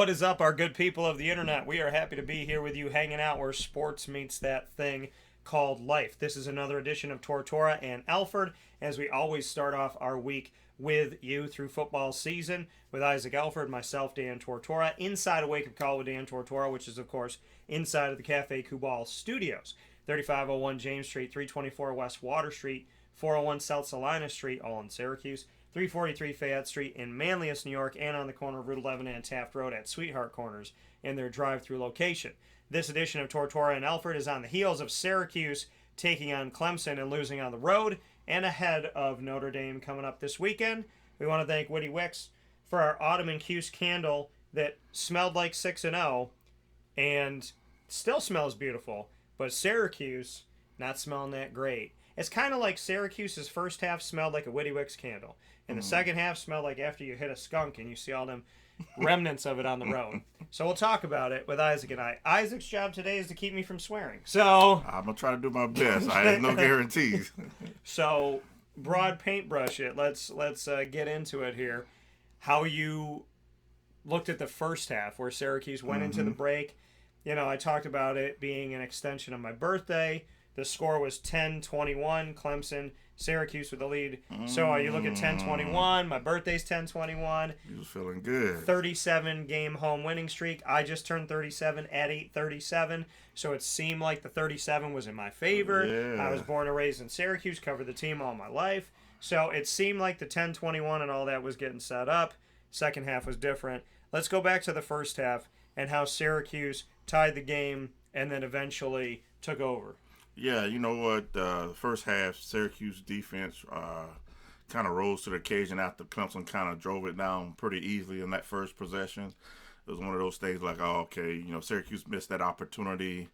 What is up, our good people of the internet? We are happy to be here with you, hanging out where sports meets that thing called life. This is another edition of Tortora and Alford, as we always start off our week with you through football season with Isaac Alford, myself, Dan Tortora, inside a wake-up call with Dan Tortora, which is, of course, inside of the Cafe Cubal Studios. 3501 James Street, 324 West Water Street, 401 South Salina Street, all in Syracuse, 343 Fayette Street in Manlius, New York, and on the corner of Route 11 and Taft Road at Sweetheart Corners in their drive-through location. This edition of Tortora and Alford is on the heels of Syracuse taking on Clemson and losing on the road, and ahead of Notre Dame coming up this weekend. We want to thank Witty Wicks for our Ottoman Cuse candle that smelled like 6-0 and still smells beautiful, but Syracuse not smelling that great. It's kind of like Syracuse's first half smelled like a Witty Wicks candle, and the second half smelled like after you hit a skunk and you see all them remnants of it on the road. So we'll talk about it with Isaac and I. Isaac's job today is to keep me from swearing. So I'm going to try to do my best. I have no guarantees. So broad paintbrush it. Let's get into it here. How you looked at the first half where Syracuse went into the break. You know, I talked about it being an extension of my birthday. The score was 10-21, Clemson, Syracuse with the lead. So you look at 10-21, my birthday's 10-21. You was feeling good. 37-game home winning streak. I just turned 37 at 8:37, so it seemed like the 37 was in my favor. Yeah. I was born and raised in Syracuse, covered the team all my life. So it seemed like the 10-21 and all that was getting set up. Second half was different. Let's go back to the first half and how Syracuse tied the game and then eventually took over. Yeah, you know what? The first half, Syracuse defense kind of rose to the occasion after Clemson kind of drove it down pretty easily in that first possession. It was one of those things like, oh, okay, you know, Syracuse missed that opportunity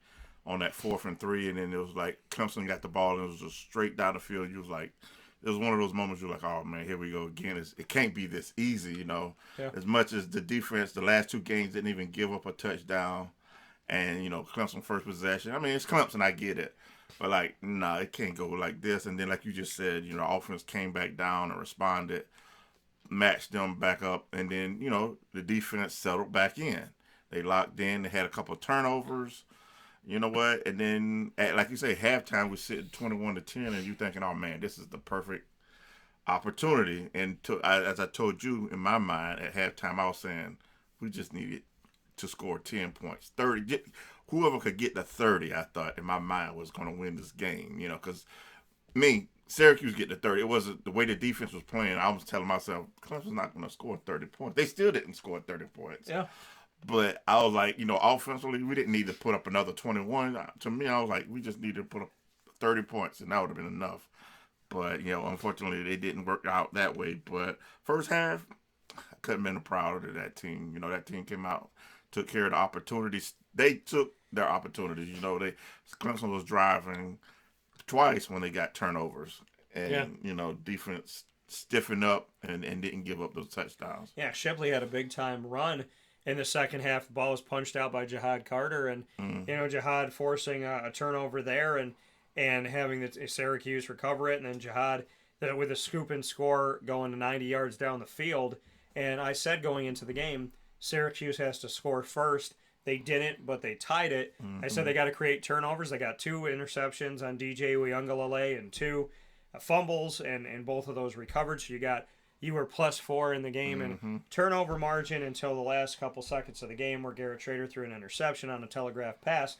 on that 4th and 3, and then it was like Clemson got the ball and it was just straight down the field. You was like, it was one of those moments you're like, oh, man, here we go again. It can't be this easy, you know. Yeah. As much as the defense, the last two games didn't even give up a touchdown. And, you know, Clemson first possession. I mean, it's Clemson, I get it. But, like, nah, it can't go like this. And then, like you just said, you know, offense came back down and responded, matched them back up. And then, you know, the defense settled back in. They locked in. They had a couple of turnovers. You know what? And then, like you say, halftime, we're sitting 21-10, and you're thinking, oh, man, this is the perfect opportunity. And as I told you, in my mind, at halftime, I was saying, we just needed to score 10 points. 30. Whoever could get the 30, I thought, in my mind, was going to win this game. You know, because Syracuse get the 30. It wasn't the way the defense was playing. I was telling myself, Clemson's not going to score 30 points. They still didn't score 30 points. Yeah. But I was like, you know, offensively, we didn't need to put up another 21. To me, I was like, we just needed to put up 30 points, and that would have been enough. But, you know, unfortunately, it didn't work out that way. But first half, I couldn't have been prouder of that team. You know, that team came out, took care of the opportunities. They took their opportunities. You know, Clemson was driving twice when they got turnovers. And, you know, defense stiffened up and didn't give up those touchdowns. Yeah, Shipley had a big-time run in the second half. The ball was punched out by Jihad Carter. And, you know, Jihad forcing a turnover there and having the Syracuse recover it. And then Jihad with a scoop and score going to 90 yards down the field. And I said going into the game, Syracuse has to score first. They didn't, but they tied it. I said they got to create turnovers. They got 2 interceptions on DJ Uyunglele and 2 fumbles, and both of those recovered. So you were +4 in the game, and turnover margin until the last couple seconds of the game where Garrett Schrader threw an interception on a telegraph pass.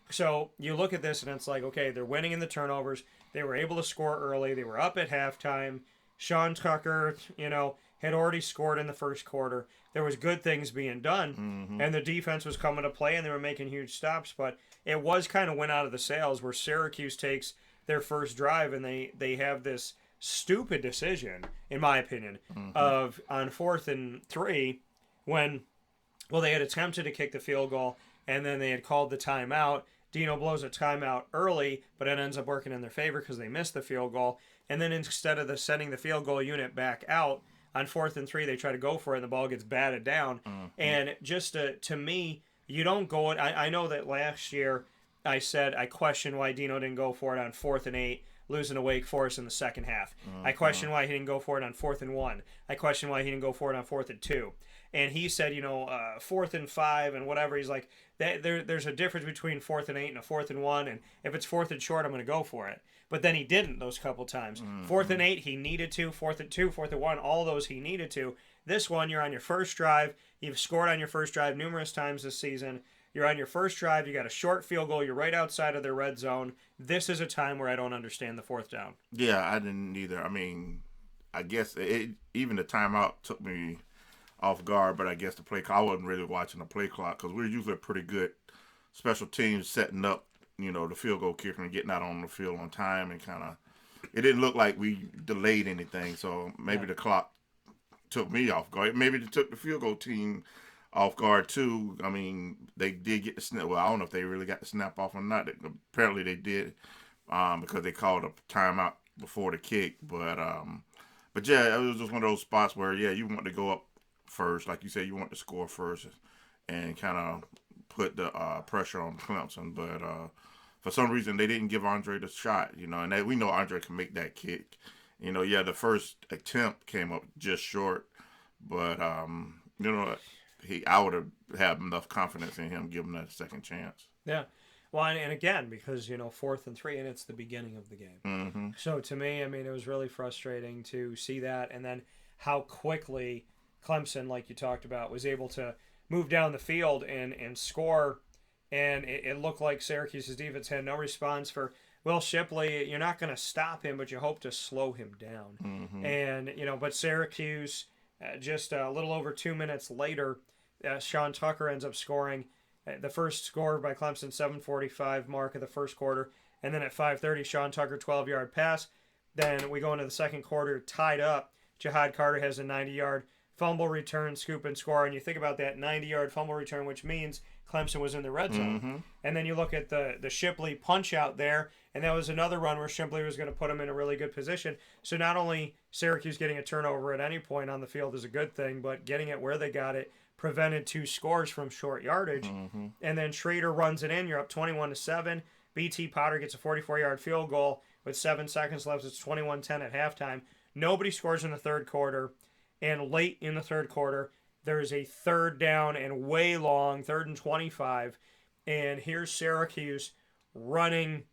So you look at this, and it's like, okay, they're winning in the turnovers. They were able to score early. They were up at halftime. Sean Tucker, you know, had already scored in the first quarter. There was good things being done, and the defense was coming to play, and they were making huge stops. But it was kind of went out of the sails where Syracuse takes their first drive, and they have this stupid decision, in my opinion, of on 4th and 3 when, well, they had attempted to kick the field goal, and then they had called the timeout. Dino blows a timeout early, but it ends up working in their favor because they missed the field goal. And then instead of sending the field goal unit back out, on 4th and 3, they try to go for it, and the ball gets batted down. And just to me, you don't go – I know that last year I said I questioned why Dino didn't go for it on 4th and 8, losing to Wake Forest in the second half. I questioned why he didn't go for it on 4th and 1. I questioned why he didn't go for it on 4th and 2. and he said, 4th and 5 and whatever. He's like, there's a difference between 4th and 8 and a 4th and 1, and if it's 4th and short, I'm going to go for it. But then he didn't those couple times. 4th and 8, he needed to. 4th and 2, 4th and 1, all those he needed to. This one, you're on your first drive. You've scored on your first drive numerous times this season. You're on your first drive. You got a short field goal. You're right outside of their red zone. This is a time where I don't understand the 4th down. Yeah, I didn't either. I mean, I guess even the timeout took me off guard, but I guess the play clock, I wasn't really watching the play clock because we're usually a pretty good special teams setting up, the field goal kicker and getting out on the field on time, and kind of, it didn't look like we delayed anything, so maybe the clock took me off guard. Maybe it took the field goal team off guard too. I mean, they did get the snap. Well, I don't know if they really got the snap off or not. Apparently they did, because they called a timeout before the kick. But yeah, it was just one of those spots where, yeah, you want to go up first, like you said, you want to score first and kind of put the pressure on Clemson. But for some reason they didn't give Andre the shot, and we know Andre can make that kick. Yeah, the first attempt came up just short, but I would have enough confidence in him giving that a second chance. Yeah. Well, and again, because, 4th and 3, and it's the beginning of the game. Mm-hmm. So to me, I mean, it was really frustrating to see that, and then how quickly Clemson, like you talked about, was able to move down the field and score, and it looked like Syracuse's defense had no response for Will Shipley. You're not going to stop him, but you hope to slow him down. Mm-hmm. And, but Syracuse, just a little over 2 minutes later, Sean Tucker ends up scoring the first score by Clemson, 7:45 mark of the first quarter. And then at 5:30, Sean Tucker, 12-yard pass. Then we go into the second quarter, tied up. Jihad Carter has a 90-yard fumble return, scoop and score. And you think about that 90-yard fumble return, which means Clemson was in the red zone. Mm-hmm. And then you look at the Shipley punch out there, and that was another run where Shipley was going to put him in a really good position. So not only Syracuse getting a turnover at any point on the field is a good thing, but getting it where they got it prevented 2 scores from short yardage. Mm-hmm. And then Schrader runs it in. You're up 21-7. BT Potter gets a 44-yard field goal with 7 seconds left. It's 21-10 at halftime. Nobody scores in the third quarter. And late in the third quarter, there's a 3rd down and way long, 3rd and 25. And here's Syracuse running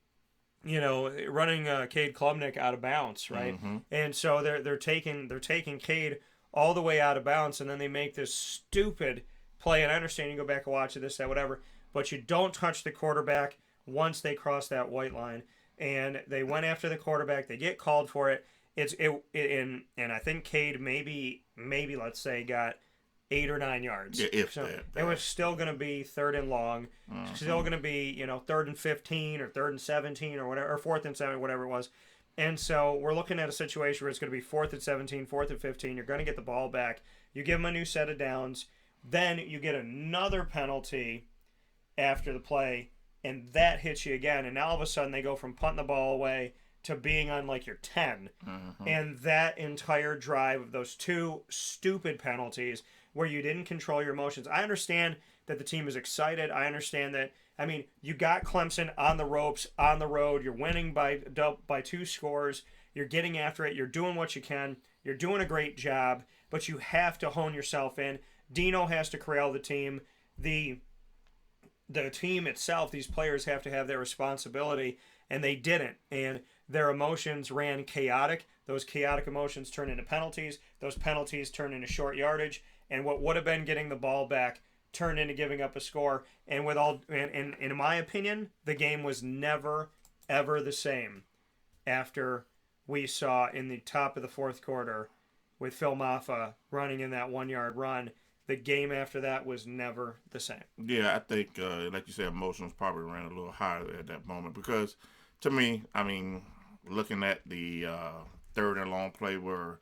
Cade Klubnik out of bounds, right? Mm-hmm. And so they're taking Cade all the way out of bounds, and then they make this stupid play. And I understand you go back and watch this, that, whatever, but you don't touch the quarterback once they cross that white line. And they went after the quarterback. They get called for it. And I think Cade maybe let's say got 8 or 9 yards. Yeah, if so that. It was still going to be 3rd and long. Mm-hmm. Still going to be 3rd and 15 or 3rd and 17 or whatever, or 4th and 7, whatever it was. And so we're looking at a situation where it's going to be 4th and 17, 4th and 15. You're going to get the ball back. You give them a new set of downs. Then you get another penalty after the play, and that hits you again. And now all of a sudden they go from punting the ball away to being on like your 10. Mm-hmm. And that entire drive of those 2 stupid penalties where you didn't control your emotions. I understand that the team is excited. I understand that. I mean, you got Clemson on the ropes, on the road. You're winning by 2 scores. You're getting after it. You're doing what you can. You're doing a great job, but you have to hone yourself in. Dino has to corral the team. The team itself, these players have to have their responsibility, and they didn't. And their emotions ran chaotic. Those chaotic emotions turn into penalties. Those penalties turn into short yardage. And what would have been getting the ball back turned into giving up a score. And in my opinion, the game was never, ever the same after we saw in the top of the 4th quarter with Phil Maffa running in that 1-yard run. The game after that was never the same. Yeah, I think, like you said, emotions probably ran a little higher at that moment because, to me, I mean, looking at the 3rd and long play where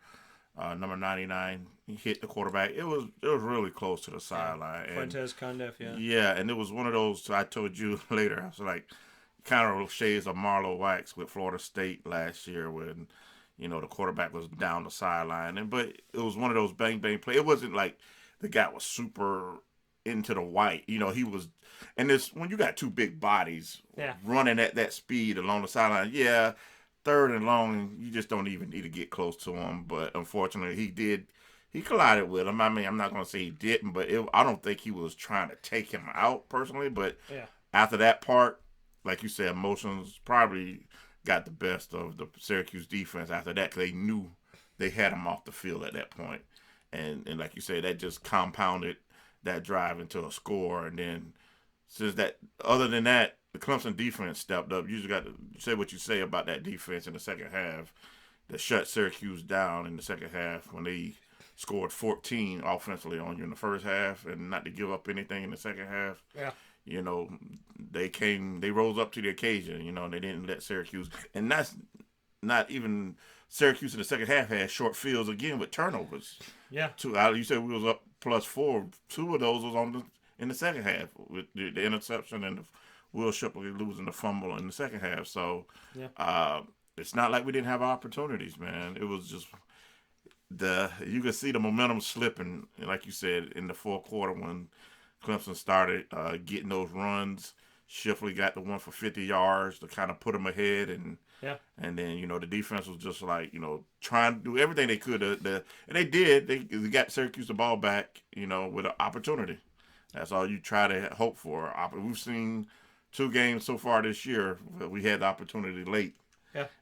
number 99 hit the quarterback, it was really close to the sideline. Fuentes Cundiff, yeah. Yeah, and it was one of those, I told you later, I was like, kind of shades of Marlo Wax with Florida State last year when, the quarterback was down the sideline. But it was one of those bang-bang plays. It wasn't like the guy was super into the white. He was, and it's when you got 2 big bodies running at that speed along the sideline, 3rd and long, you just don't even need to get close to him. But unfortunately, he did he collided with him. I mean, I'm not going to say he didn't, but I don't think he was trying to take him out personally. But after that part, like you said, emotions probably got the best of the Syracuse defense after that because they knew they had him off the field at that point. And like you said, that just compounded that drive into a score. And then since that, other than that, the Clemson defense stepped up. You just got to say what you say about that defense in the second half that shut Syracuse down in the second half when they scored 14 offensively on you in the first half and not to give up anything in the second half. Yeah. You know, they rose up to the occasion, you know, and they didn't let Syracuse. And that's not even Syracuse in the second half had short fields again with turnovers. Yeah. You said we was up +4. 2 of those was in the second half with the interception and the Will Shipley losing the fumble in the second half. So it's not like we didn't have opportunities, man. It was just you could see the momentum slipping, like you said, in the fourth quarter when Clemson started getting those runs. Shipley got the one for 50 yards to kind of put them ahead, and then the defense was just like trying to do everything they could, and they did. They got Syracuse the ball back, with an opportunity. That's all you try to hope for. We've seen 2 games so far this year. We had the opportunity late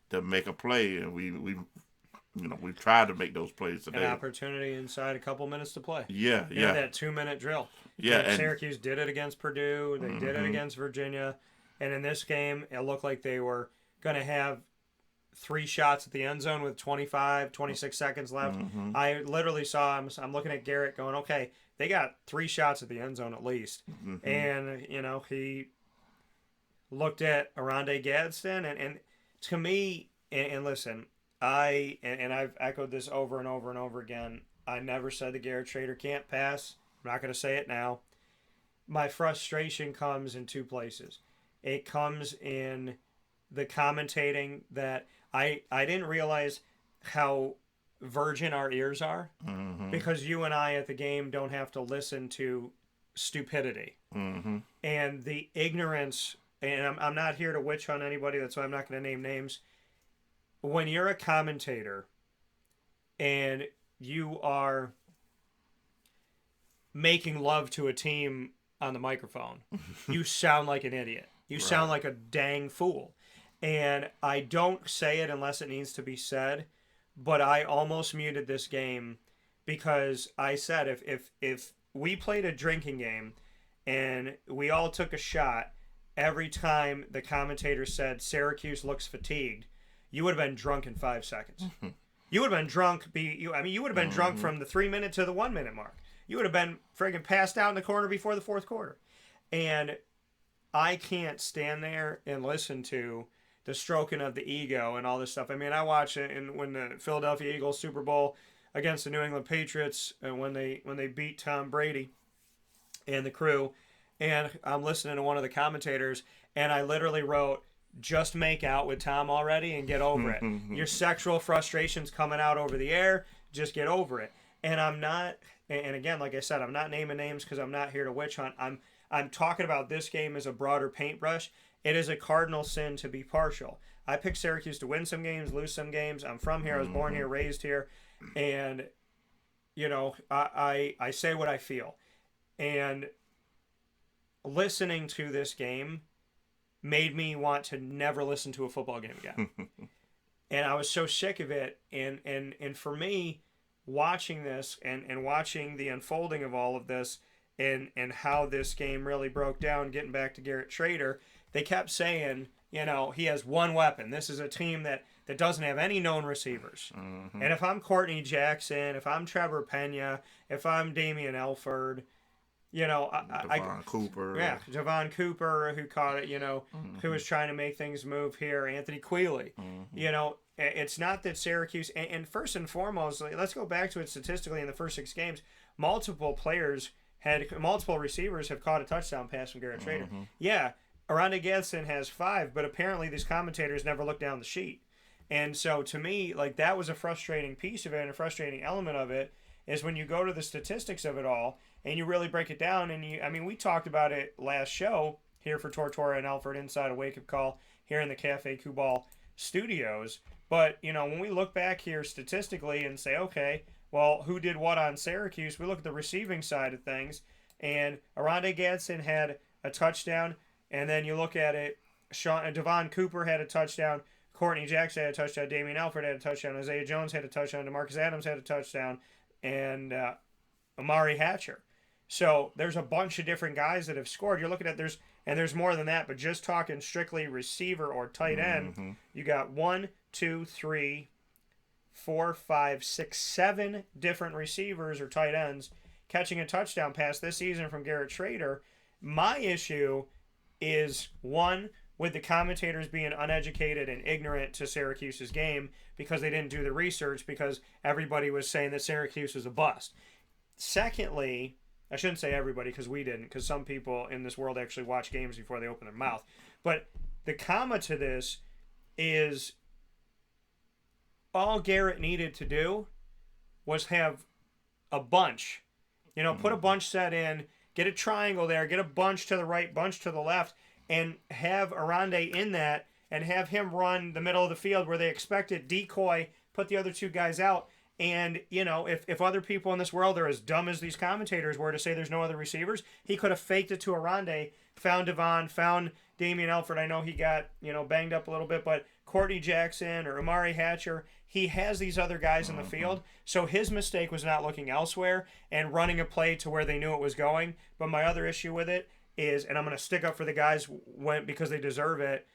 to make a play, and we've tried to make those plays today. An opportunity inside a couple minutes to play. Yeah. That 2-minute drill. Yeah, and Syracuse did it against Purdue. They did it against Virginia. And in this game, it looked like they were going to have 3 shots at the end zone with 26 seconds left. I literally saw, I'm looking at Garrett going, okay, they got 3 shots at the end zone at least. And, he looked at Oronde Gadsden. And to me, and listen, I've echoed this over and over and over again. I never said that Garrett Schrader can't pass. I'm not going to say it now. My frustration comes in 2 places. It comes in the commentating that I didn't realize how virgin our ears are because you and I at the game don't have to listen to stupidity. And the ignorance, and I'm not here to witch hunt anybody, that's why I'm not going to name names. When you're a commentator and you are making love to a team on the microphone, you sound like an idiot. You sound like a dang fool. And I don't say it unless it needs to be said, but I almost muted this game because I said if we played a drinking game and we all took a shot every time the commentator said Syracuse looks fatigued, you would have been drunk in 5 seconds. You would have been drunk. You would have been drunk from the 3-minute to the 1-minute mark. You would have been friggin' passed out in the corner before the fourth quarter. And I can't stand there and listen to the stroking of the ego and all this stuff. I mean, I watch it when the Philadelphia Eagles Super Bowl against the New England Patriots and when they beat Tom Brady and the crew, and I'm listening to one of the commentators, and I literally wrote, "Just make out with Tom already and get over it. Your sexual frustration's coming out over the air. Just get over it." And I'm not, and again, like I said, I'm not naming names because I'm not here to witch hunt. I'm talking about this game as a broader paintbrush. It is a cardinal sin to be partial. I picked Syracuse to win some games, lose some games. I'm from here. I was born here, raised here. And, I say what I feel. And listening to this game made me want to never listen to a football game again. And I was so sick of it. And for me, watching this and watching the unfolding of all of this and how this game really broke down, getting back to Garrett Schrader, they kept saying, he has one weapon. This is a team that doesn't have any known receivers. And if I'm Courtney Jackson, if I'm Trevor Pena, if I'm Damian Alford, Javon Cooper. Yeah, Javon Cooper, who caught it, who was trying to make things move here. Anthony Quealy. It's not that Syracuse, and first and foremost, let's go back to it statistically in the first 6 games. Multiple receivers have caught a touchdown pass from Garrett Schrader. Yeah, Oronde Gadsden has 5, but apparently these commentators never look down the sheet. And so to me, that was a frustrating piece of it, and a frustrating element of it is when you go to the statistics of it all and you really break it down. And we talked about it last show here for Tortora and Alford inside a wake-up call here in the Cafe Kubal studios. But, when we look back here statistically and say, okay, well, who did what on Syracuse? We look at the receiving side of things, and Arondé Gadsden had a touchdown, and then you look at it, Devon Cooper had a touchdown, Courtney Jackson had a touchdown, Damian Alford had a touchdown, Isaiah Jones had a touchdown, DeMarcus Adams had a touchdown, and Amari Hatcher. So there's a bunch of different guys that have scored. You're looking at there's more than that, but just talking strictly receiver or tight end, you got 1, 2, 3, 4, 5, 6, 7 different receivers or tight ends catching a touchdown pass this season from Garrett Schrader. My issue is, one, with the commentators being uneducated and ignorant to Syracuse's game because they didn't do the research because everybody was saying that Syracuse was a bust. Secondly, I shouldn't say everybody because we didn't, because some people in this world actually watch games before they open their mouth. But the comma to this is all Garrett needed to do was have a bunch. Put a bunch set in, get a triangle there, get a bunch to the right, bunch to the left, and have Arondé in that and have him run the middle of the field where they expect it, decoy, put the other two guys out. And, if other people in this world are as dumb as these commentators were to say there's no other receivers, he could have faked it to Arondé, found Devon, found Damian Alford. I know he got, banged up a little bit, but Courtney Jackson or Amari Hatcher, he has these other guys in the field. So his mistake was not looking elsewhere and running a play to where they knew it was going. But my other issue with it is, and I'm going to stick up for the guys because they deserve it,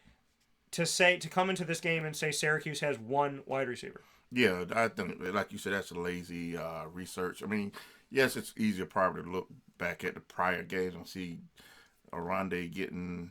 to come into this game and say Syracuse has one wide receiver. Yeah, I think, like you said, that's a lazy research. I mean, yes, it's easier probably to look back at the prior games and see Arondé getting,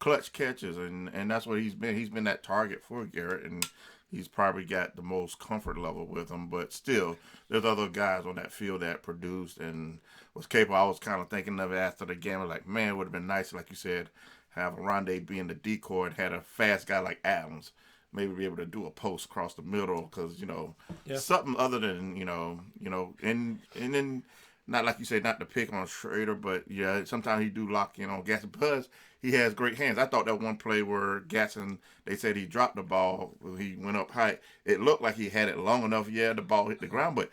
clutch catches, and that's what he's been. He's been that target for Garrett, and he's probably got the most comfort level with him. But still, there's other guys on that field that produced and was capable. I was kind of thinking of it after the game. I was like, man, it would have been nice, like you said, have Arondé being the decoy and had a fast guy like Adams maybe be able to do a post across the middle because, something other than, and then not like you say, not to pick on Schrader, but yeah, sometimes he do lock in on Gatson because he has great hands. I thought that one play where Gatson, they said he dropped the ball, he went up high. It looked like he had it long enough. Yeah, the ball hit the ground, but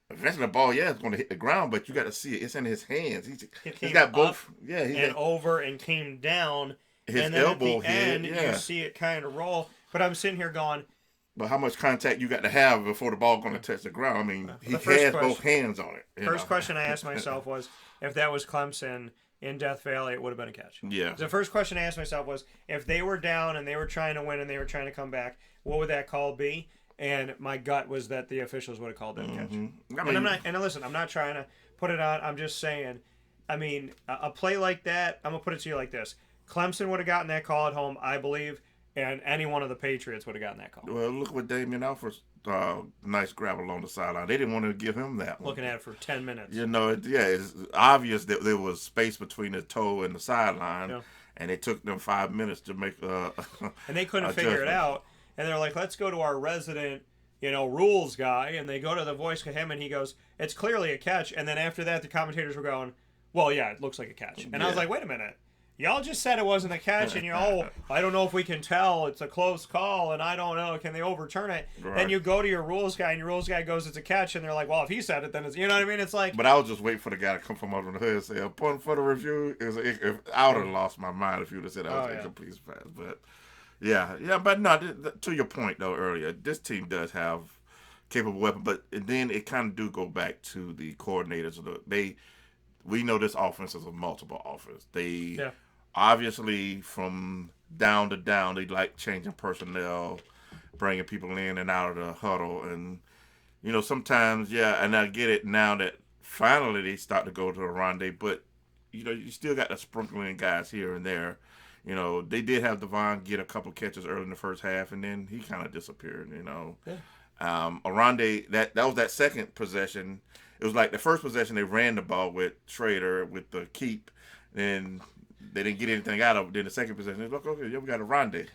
eventually the ball, it's going to hit the ground, but you got to see it. It's in his hands. He's got both. Yeah, he got over and came down. His and then elbow at the hit. end, you see it kind of roll. But I'm sitting here going, but how much contact you got to have before the ball going to touch the ground? I mean, he has both hands on it. First question I asked myself was, if that was Clemson in Death Valley, it would have been a catch. Yeah. The first question I asked myself was, if they were down and they were trying to win and they were trying to come back, what would that call be? And my gut was that the officials would have called that a catch. And listen, I'm not trying to put it on. I'm just saying, I mean, a play like that, I'm going to put it to you like this. Clemson would have gotten that call at home, I believe, and any one of the Patriots would have gotten that call. Well, look what Damian Alford's nice grab along the sideline. They didn't want to give him that one. Looking at it for 10 minutes. It's obvious that there was space between the toe and the sideline, and it took them 5 minutes to make and they couldn't figure it out. And they're like, let's go to our resident, rules guy. And they go to the voice of him, and he goes, it's clearly a catch. And then after that, the commentators were going, well, yeah, it looks like a catch. And I was like, wait a minute. Y'all just said it wasn't a catch, and I don't know if we can tell. It's a close call, and I don't know. Can they overturn it? Right. Then you go to your rules guy, and your rules guy goes, it's a catch, and they're like, well, if he said it, then it's, you know what I mean? It's like. But I was just waiting for the guy to come from under the hood and say, a point for the review. If I would have lost my mind if you would have said that was a complete pass. But, but no, to your point, though, earlier, this team does have capable weapons, but then it kind of do go back to the coordinators. We know this offense is a multiple offense. Obviously, from down to down, they like changing personnel, bringing people in and out of the huddle. And, sometimes, and I get it now that finally they start to go to Arondé, but, you still got the sprinkling guys here and there. They did have Devon get a couple catches early in the first half, and then he kind of disappeared, Arondé, that was that second possession. It was like the first possession, they ran the ball with Schrader with the keep, and they didn't get anything out of it. Then the second possession, they look, okay, we got Arondé.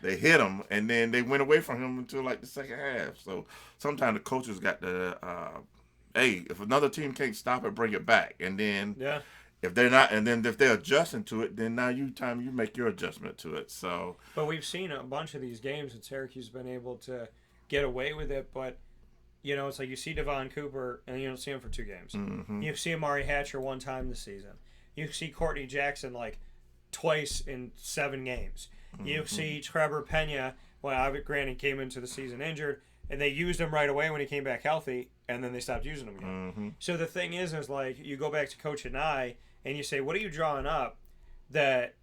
They hit him, and then they went away from him until like the second half. So sometimes the coaches got the, if another team can't stop it, bring it back. And then if they're not, and then if they're adjusting to it, then now you make your adjustment to it. So, but we've seen a bunch of these games that Syracuse has been able to get away with it, but it's like you see Devon Cooper and you don't see him for 2 games. Mm-hmm. You see Amari Hatcher 1 time this season. You see Courtney Jackson like twice in 7 games. Mm-hmm. You see Trevor Pena, granted came into the season injured, and they used him right away when he came back healthy, and then they stopped using him again. Mm-hmm. So the thing is like you go back to Coach and you say, what are you drawing up that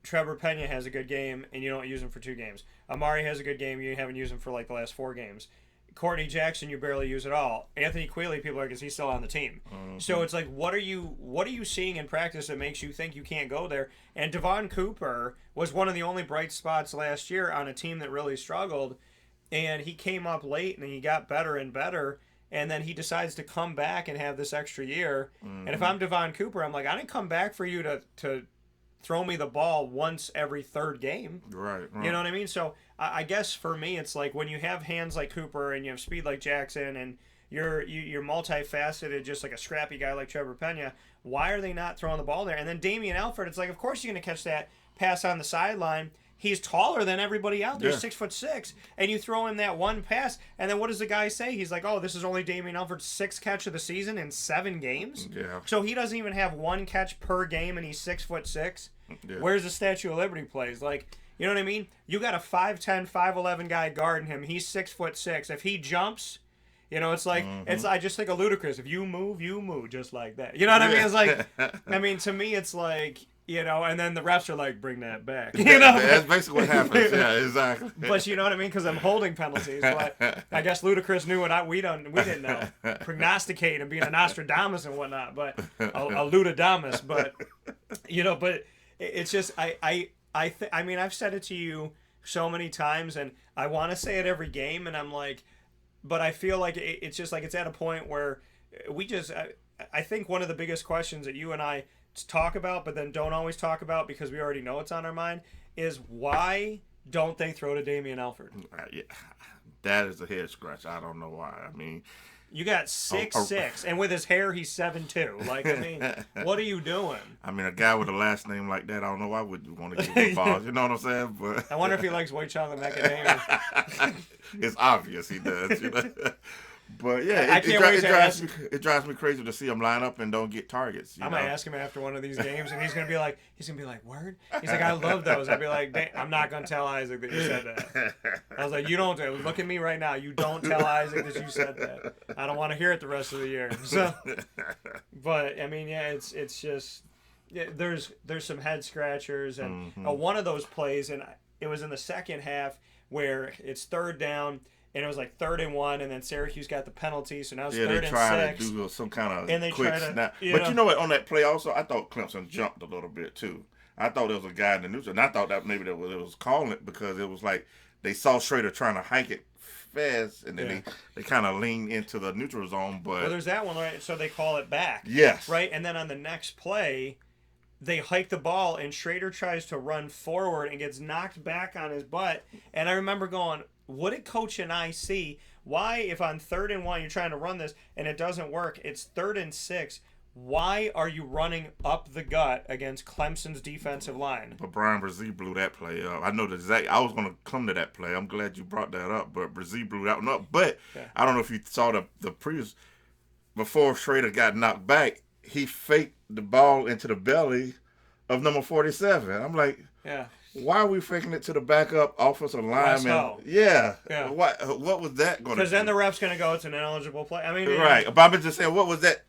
Trevor Pena has a good game and you don't use him for 2 games? Amari has a good game, you haven't used him for like the last 4 games. Courtney Jackson, you barely use at all. Anthony Quealy, people are like, is he still on the team? Mm-hmm. So it's like, what are you seeing in practice that makes you think you can't go there? And Devon Cooper was one of the only bright spots last year on a team that really struggled, and he came up late and he got better and better, and then he decides to come back and have this extra year. Mm-hmm. And if I'm Devon Cooper, I'm like, I didn't come back for you to throw me the ball once every 3rd game. Right. You know what I mean? So I guess for me, it's like when you have hands like Cooper and you have speed like Jackson and you're multifaceted, just like a scrappy guy like Trevor Pena, why are they not throwing the ball there? And then Damian Alford, it's like, of course you're going to catch that pass on the sideline. He's taller than everybody out there, 6'6", and you throw him that one pass, and then what does the guy say? He's like, oh, this is only Damian Alford's 6th catch of the season in 7 games? Yeah. So he doesn't even have 1 catch per game, and he's 6'6"? Yeah. Where's the Statue of Liberty plays? Like, you know what I mean? You got a 5'10", 5'11" guy guarding him. He's 6'6". If he jumps, it's like, I just think of Ludacris. If you move, just like that. You know what I mean? It's like, to me, it's like, and then the refs are like, bring that back. That's basically what happens. Yeah, exactly. But you know what I mean? Because I'm holding penalties. But I guess Ludacris knew what we didn't know. Prognosticate and being a Nostradamus and whatnot, but a Ludadamus. But but it's just I've said it to you so many times, and I want to say it every game, and I'm like, but I feel like it's just like it's at a point where I think one of the biggest questions that you and I talk about, but then don't always talk about because we already know it's on our mind, is why don't they throw to Damian Alford? Yeah, that is a head scratch. I don't know why. I mean, you got 6'6", and with his hair, he's 7'2". Like, I mean, what are you doing? I mean, a guy with a last name like that, I don't know why would you want to give him balls. You know what I'm saying? But I wonder if he likes white chocolate macadamia. It's obvious he does. But yeah, it drives me crazy to see him line up and don't get targets. I'm gonna ask him after one of these games, and he's gonna be like, word. He's like, I love those. I'd be like, I'm not gonna tell Isaac that you said that. I was like, you don't look at me right now. You don't tell Isaac that you said that. I don't want to hear it the rest of the year. So, but I mean, yeah, it's just there's some head scratchers, and one of those plays, and it was in the second half where it's 3rd down. And it was like 3rd and 1, and then Syracuse got the penalty, so now it's 3rd and 6. Yeah, they tried to do some kind of quick snap. But you know what? On that play also, I thought Clemson jumped a little bit too. I thought there was a guy in the neutral, and I thought that maybe it was calling it because it was like they saw Schrader trying to hike it fast, and then they kind of leaned into the neutral zone. But there's that one, right? So they call it back. Yes. Right, and then on the next play, they hike the ball, and Schrader tries to run forward and gets knocked back on his butt. And I remember going, what did Coach and I see? Why, if on 3rd and 1 you're trying to run this and it doesn't work, it's 3rd and 6, why are you running up the gut against Clemson's defensive line? But Brian Brzee blew that play up. I know I was going to come to that play. I'm glad you brought that up, but Brzee blew that one up. But I don't know if you saw the previous, before Schrader got knocked back, he faked the ball into the belly of number 47. I'm like, why are we faking it to the backup offensive lineman? Yeah. What was that going to do? Because then the ref's going to go, it's an ineligible play. I mean, right. But I'm just saying, what was that?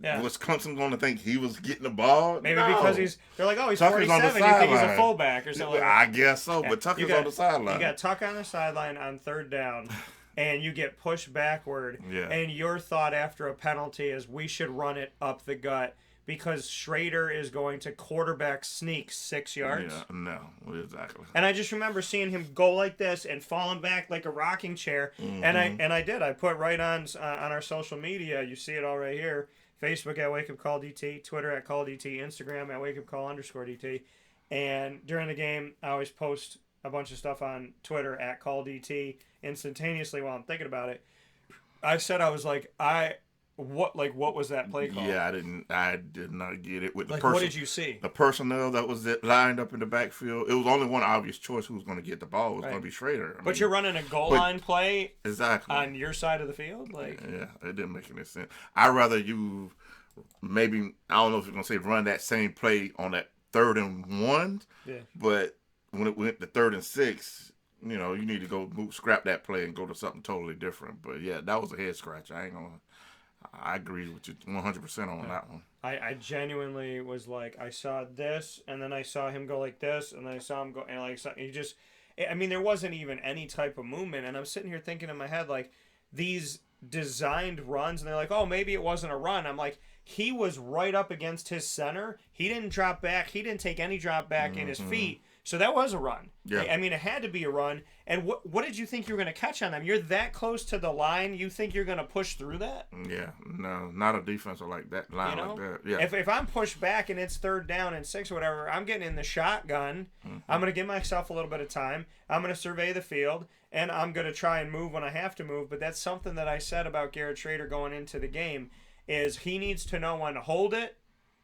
Yeah. Was Clemson going to think he was getting the ball? Maybe because they're like, oh, he's Tucker's 47. You think he's a fullback or something like that. I guess so, but Tucker's on the sideline. You got Tuck on the sideline on 3rd down, and you get pushed backward. Yeah. And your thought after a penalty is we should run it up the gut. Because Schrader is going to quarterback sneak 6 yards. Yeah, no, exactly. And I just remember seeing him go like this and falling back like a rocking chair. And I did. I put right on our social media. You see it all right here. Facebook at WakeUpCallDT, Twitter at CallDT, Instagram at WakeUpCall_DT. And during the game, I always post a bunch of stuff on Twitter at CallDT instantaneously while I'm thinking about it. I said I was like, What was that play call? Yeah, I did not get it with the What did you see? The personnel that was lined up in the backfield. It was only one obvious choice who was going to get the ball. It was going to be Schrader. But you're running a goal line play on your side of the field, Yeah, it didn't make any sense. I'd rather you maybe, I don't know if you're going to say run that same play on that 3rd and 1. Yeah. But when it went to 3rd and 6. You need to go scrap that play and go to something totally different. But yeah, that was a head scratcher. I agree with you 100% on that one. I genuinely was like, I saw this, and then I saw him go like this, and then I saw him go, and he just, I mean, there wasn't even any type of movement, and I'm sitting here thinking in my head, like, these designed runs, and they're like, oh, maybe it wasn't a run. I'm like, he was right up against his center. He didn't drop back. He didn't take any drop back in his feet. So that was a run. Yeah. I mean, it had to be a run. And what did you think you were going to catch on them? You're that close to the line. You think you're going to push through that? Yeah. No, not a defensive like that. Line like that. Yeah. If I'm pushed back and it's 3rd down and 6 or whatever, I'm getting in the shotgun. I'm going to give myself a little bit of time. I'm going to survey the field. And I'm going to try and move when I have to move. But that's something that I said about Garrett Schrader going into the game is he needs to know when to hold it.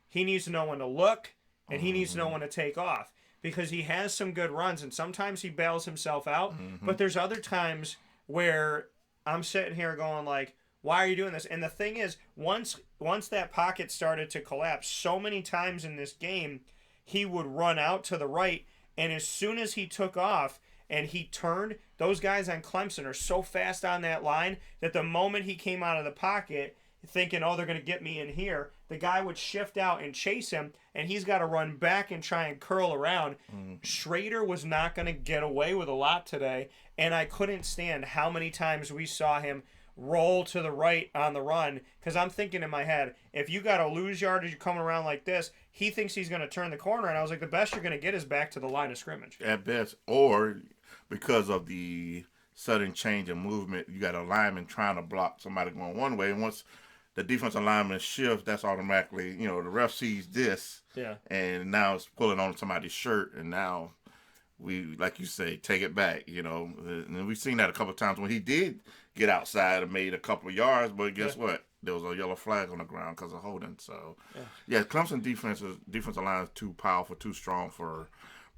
He needs to know when to look. And he needs to know when to take off. Because he has some good runs, and sometimes he bails himself out. But there's other times where I'm sitting here going like, why are you doing this? And the thing is, once that pocket started to collapse, so many times in this game, he would run out to the right, and as soon as he took off and he turned, those guys on Clemson are so fast on that line that the moment he came out of the pocket, thinking, oh, they're going to get me in here, the guy would shift out and chase him, and he's got to run back and try and curl around. Schrader was not going to get away with a lot today, and I couldn't stand how many times we saw him roll to the right on the run, because I'm thinking in my head, if you got to lose yardage coming around like this, he thinks he's going to turn the corner, and I was like, the best you're going to get is back to the line of scrimmage. At best, or because of the sudden change in movement, you got a lineman trying to block somebody going one way, and once the defensive lineman shifts, that's automatically, the ref sees this, and now it's pulling on somebody's shirt, and now we, like you say, take it back, And we've seen that a couple of times when he did get outside and made a couple of yards, but guess what? There was a yellow flag on the ground because of holding. So, Clemson defensive line is too powerful, too strong for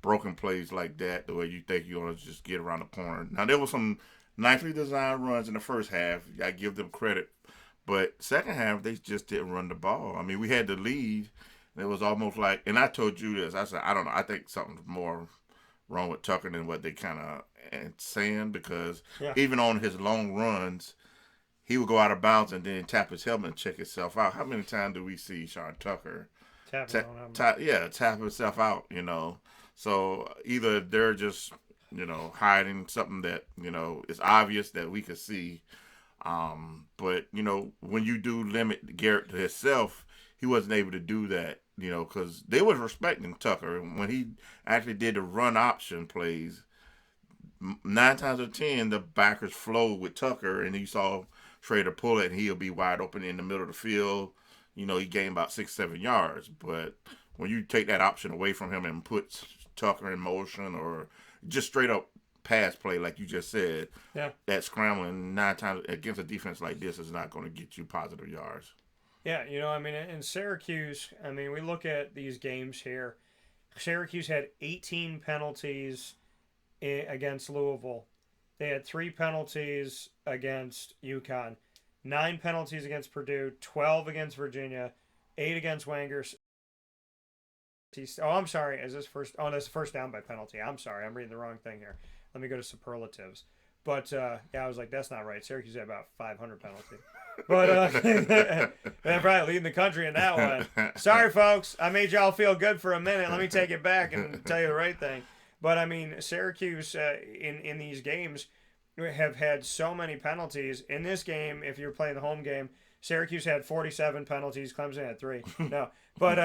broken plays like that, the way you think you're going to just get around the corner. Now, there were some nicely designed runs in the first half. I give them credit. But second half, they just didn't run the ball. I mean, we had the lead. It was almost like, and I told you this, I said, I don't know, I think something's more wrong with Tucker than what they kind of saying, because even on his long runs, he would go out of bounds and then tap his helmet and check himself out. How many times do we see Sean Tucker tap himself out, So either they're just, hiding something that, is obvious that we could see. But, when you do limit Garrett to himself, he wasn't able to do that, because they was respecting Tucker. When he actually did the run option plays, 9 times out of 10, the backers flowed with Tucker, and you saw Schrader pull it, and he'll be wide open in the middle of the field. He gained about 6-7 yards. But when you take that option away from him and put Tucker in motion, or just straight up pass play, like you just said, that scrambling 9 times against a defense like this is not going to get you positive yards. Yeah, in Syracuse, we look at these games here. Syracuse had 18 penalties against Louisville. They had 3 penalties against UConn, 9 penalties against Purdue, 12 against Virginia, 8 against Wangers. Oh, I'm sorry. Is this first? Oh, that's first down by penalty. I'm sorry. I'm reading the wrong thing here. Let me go to superlatives. But, I was like, that's not right. Syracuse had about 500 penalties. But they're probably leading the country in that one. Sorry, folks. I made y'all feel good for a minute. Let me take it back and tell you the right thing. But, Syracuse in these games have had so many penalties. In this game, if you're playing the home game, Syracuse had 47 penalties. Clemson had 3. No. But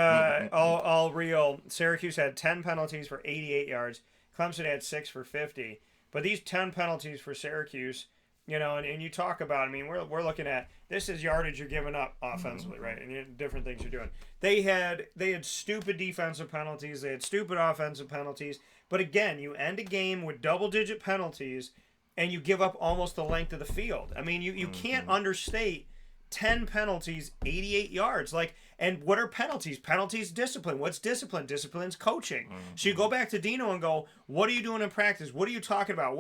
all real, Syracuse had 10 penalties for 88 yards. Clemson had 6 for 50. But these 10 penalties for Syracuse, and you talk about, we're looking at, this is yardage you're giving up offensively, right? And different things you're doing. They had stupid defensive penalties. They had stupid offensive penalties. But again, you end a game with double-digit penalties, and you give up almost the length of the field. You can't understate 10 penalties, 88 yards. Like, and what are penalties? Penalties, discipline. What's discipline? Discipline's coaching. So you go back to Dino and go, what are you doing in practice? What are you talking about?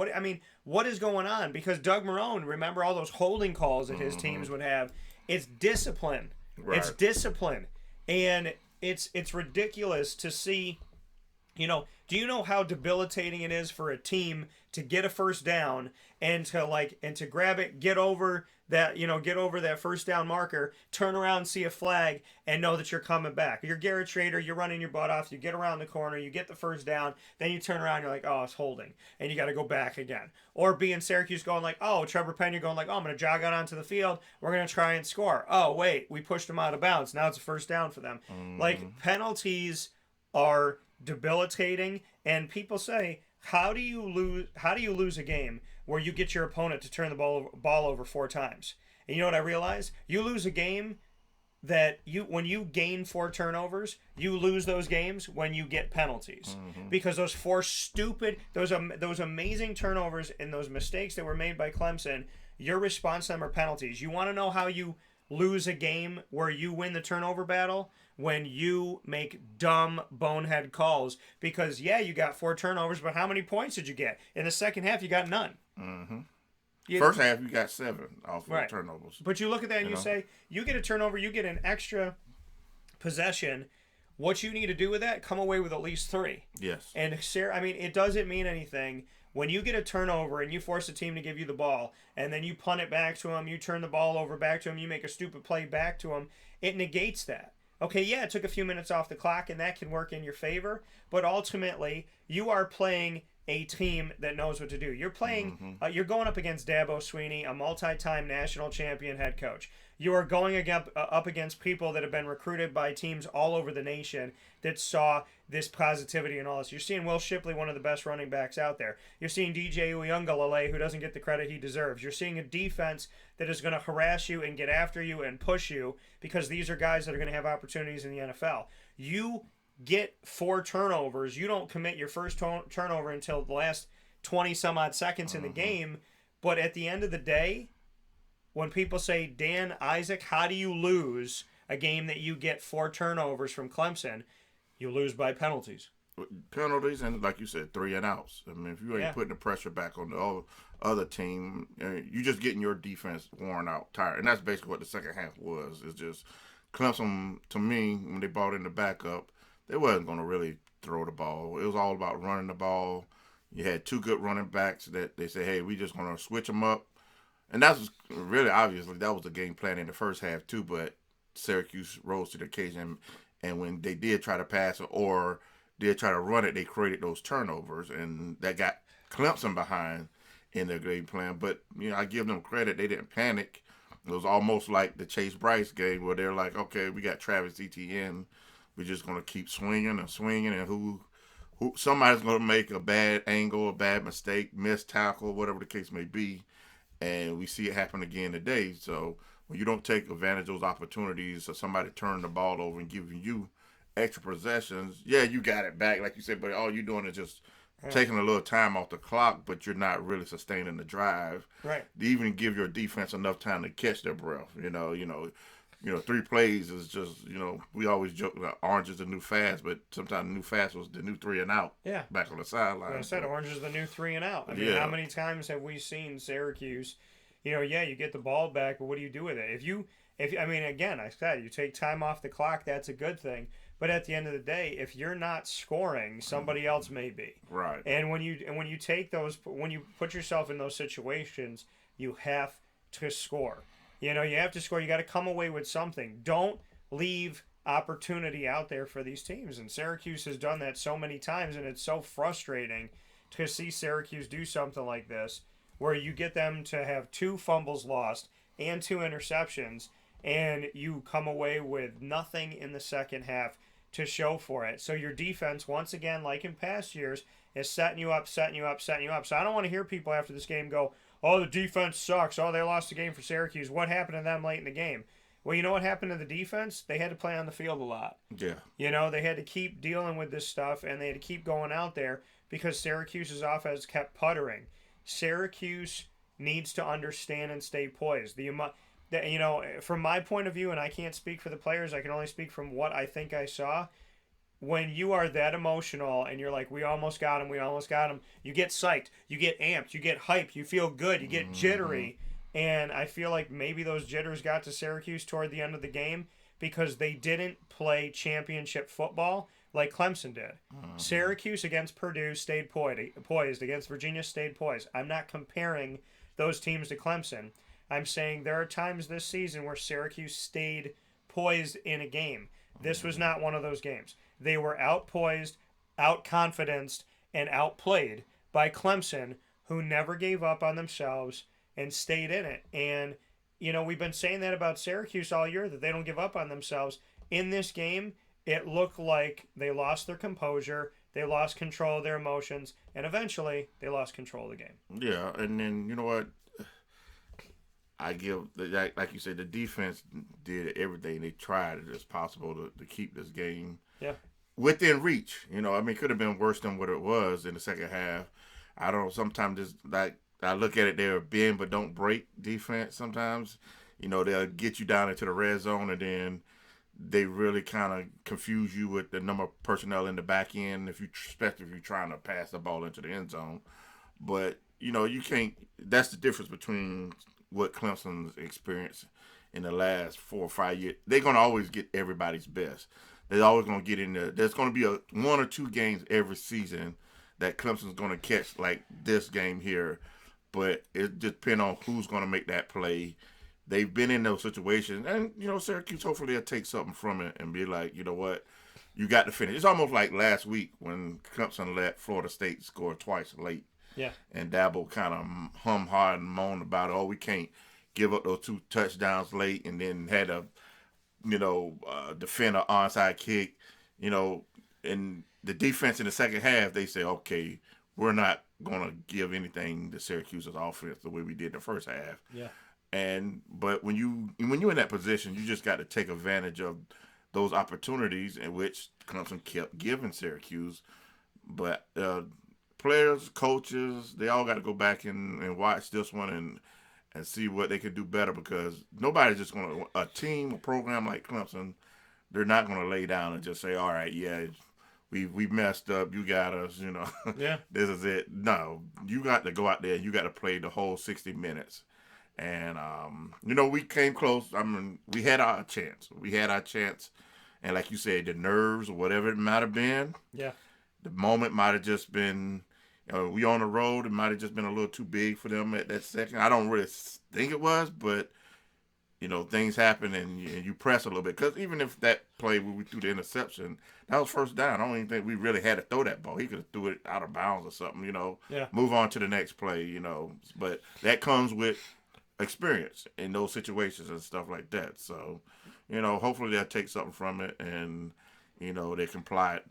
What is going on? Because Doug Marrone, remember all those holding calls that his teams would have? It's discipline. Right. It's discipline. And it's ridiculous to see, do you know how debilitating it is for a team to get a first down and to grab it, get over that first down marker, turn around, see a flag, and know that you're coming back. You're Garrett Schrader, you're running your butt off, you get around the corner, you get the first down, then you turn around, you're like, oh, it's holding, and you got to go back again. Or being Syracuse going like, oh, Trevor Pena going like, oh, I'm going to jog out onto the field, we're going to try and score. Oh, wait, we pushed them out of bounds. Now it's a first down for them. Like, penalties are debilitating, and people say, how do you lose a game where you get your opponent to turn the ball over 4 times? And you know what I realize? You lose a game that when you gain 4 turnovers, you lose those games when you get penalties. Because those 4 those amazing turnovers and those mistakes that were made by Clemson, your response to them are penalties. You want to know how you lose a game where you win the turnover battle? When you make dumb bonehead calls. Because, yeah, you got 4 turnovers, but how many points did you get? In the second half, you got none. First half, you got 7 off of turnovers. But you look at that and you say, you get a turnover, you get an extra possession. What you need to do with that, come away with at least 3. Yes. And, it doesn't mean anything. When you get a turnover and you force a team to give you the ball, and then you punt it back to them, you turn the ball over back to them, you make a stupid play back to them, it negates that. Okay, yeah, it took a few minutes off the clock, and that can work in your favor, but ultimately, you are playing a team that knows what to do. You're playing, you're going up against Dabo Swinney, a multi-time national champion head coach. You are going up against people that have been recruited by teams all over the nation that saw this positivity and all this. You're seeing Will Shipley, one of the best running backs out there. You're seeing DJ Uiagalelei, who doesn't get the credit he deserves. You're seeing a defense that is going to harass you and get after you and push you because these are guys that are going to have opportunities in the NFL. You get 4 turnovers. You don't commit your first turnover until the last 20-some-odd seconds in the game. But at the end of the day, when people say, Dan, Isaac, how do you lose a game that you get 4 turnovers from Clemson? You lose by penalties. Penalties and, like you said, 3 and outs. I mean, if you ain't putting the pressure back on the other team, you're just getting your defense worn out, tired. And that's basically what the second half was. It's just Clemson, to me, when they brought in the backup, they wasn't going to really throw the ball. It was all about running the ball. You had 2 good running backs that they said, hey, we just going to switch them up. And that's really, obviously, that was the game plan in the first half, too. But Syracuse rose to the occasion. And when they did try to pass it or did try to run it, they created those turnovers. And that got Clemson behind in their game plan. But, I give them credit. They didn't panic. It was almost like the Chase Bryce game where they're like, okay, we got Travis Etienne. We're just going to keep swinging, and who somebody's going to make a bad angle, a bad mistake, missed tackle, whatever the case may be, and we see it happen again today. So when you don't take advantage of those opportunities, or somebody turn the ball over and giving you extra possessions, yeah, you got it back, like you said, but all you're doing is just taking a little time off the clock, but you're not really sustaining the drive. Right. To even give your defense enough time to catch their breath, 3 plays is just, we always joke that orange is the new fast, but sometimes the new fast was the new 3 and out. Yeah. Back on the sideline. Like I said, orange is the new 3 and out. I mean, how many times have we seen Syracuse, you get the ball back, but what do you do with it? Again, I said, you take time off the clock, that's a good thing. But at the end of the day, if you're not scoring, somebody else may be. Right. And when you take those, when you put yourself in those situations, you have to score. You have to score. You got to come away with something. Don't leave opportunity out there for these teams. And Syracuse has done that so many times, and it's so frustrating to see Syracuse do something like this, where you get them to have 2 fumbles lost and 2 interceptions, and you come away with nothing in the second half to show for it. So your defense, once again, like in past years, is setting you up. So I don't want to hear people after this game go, oh, the defense sucks. Oh, they lost the game for Syracuse. What happened to them late in the game? Well, you know what happened to the defense? They had to play on the field a lot. Yeah. They had to keep dealing with this stuff, and they had to keep going out there because Syracuse's offense kept puttering. Syracuse needs to understand and stay poised. that, from my point of view, and I can't speak for the players, I can only speak from what I think I saw. When you are that emotional and you're like, we almost got him, you get psyched, you get amped, you get hyped, you feel good, you get jittery. And I feel like maybe those jitters got to Syracuse toward the end of the game because they didn't play championship football like Clemson did. Syracuse against Purdue stayed poised. Against Virginia stayed poised. I'm not comparing those teams to Clemson. I'm saying there are times this season where Syracuse stayed poised in a game. This was not one of those games. They were outpoised, outconfidenced, and outplayed by Clemson, who never gave up on themselves and stayed in it. And, we've been saying that about Syracuse all year, that they don't give up on themselves. In this game, it looked like they lost their composure, they lost control of their emotions, and eventually they lost control of the game. Yeah, and then, you know what? I give, like you said, the defense did everything they tried as possible to keep this game within reach. It could have been worse than what it was in the second half. I don't know, sometimes it's like, I look at it, they're bend but don't break defense sometimes. They'll get you down into the red zone and then they really kind of confuse you with the number of personnel in the back end, especially if you're trying to pass the ball into the end zone. But, you can't, that's the difference between what Clemson's experienced in the last 4 or 5 years. They're going to always get everybody's best. They're always going to get in there. There's going to be one or two games every season that Clemson's going to catch, like this game here. But it just depends on who's going to make that play. They've been in those situations. And, Syracuse, hopefully they'll take something from it and be like, you know what, you got to finish. It's almost like last week when Clemson let Florida State score twice late. Yeah. And Dabo kind of hummed hard and moaned about, we can't give up those 2 touchdowns late, and then had a, defend an onside kick, and the defense in the second half, they say, okay, we're not going to give anything to Syracuse's offense the way we did the first half. Yeah. But when you're in that position, you just got to take advantage of those opportunities in which Clemson kept giving Syracuse. But players, coaches, they all got to go back and watch this one and see what they can do better, because nobody's just going to, a team, a program like Clemson, they're not going to lay down and just say, all right, yeah, we messed up, you got us, Yeah. This is it. No, you got to go out there and you got to play the whole 60 minutes. And, we came close. We had our chance. And like you said, the nerves or whatever it might have been, the moment might have just been, we on the road, it might have just been a little too big for them at that second. I don't really think it was, but, things happen and you press a little bit. Because even if that play where we threw the interception, that was first down. I don't even think we really had to throw that ball. He could have threw it out of bounds or something, Move on to the next play, But that comes with experience in those situations and stuff like that. So, hopefully they'll take something from it and, they can apply it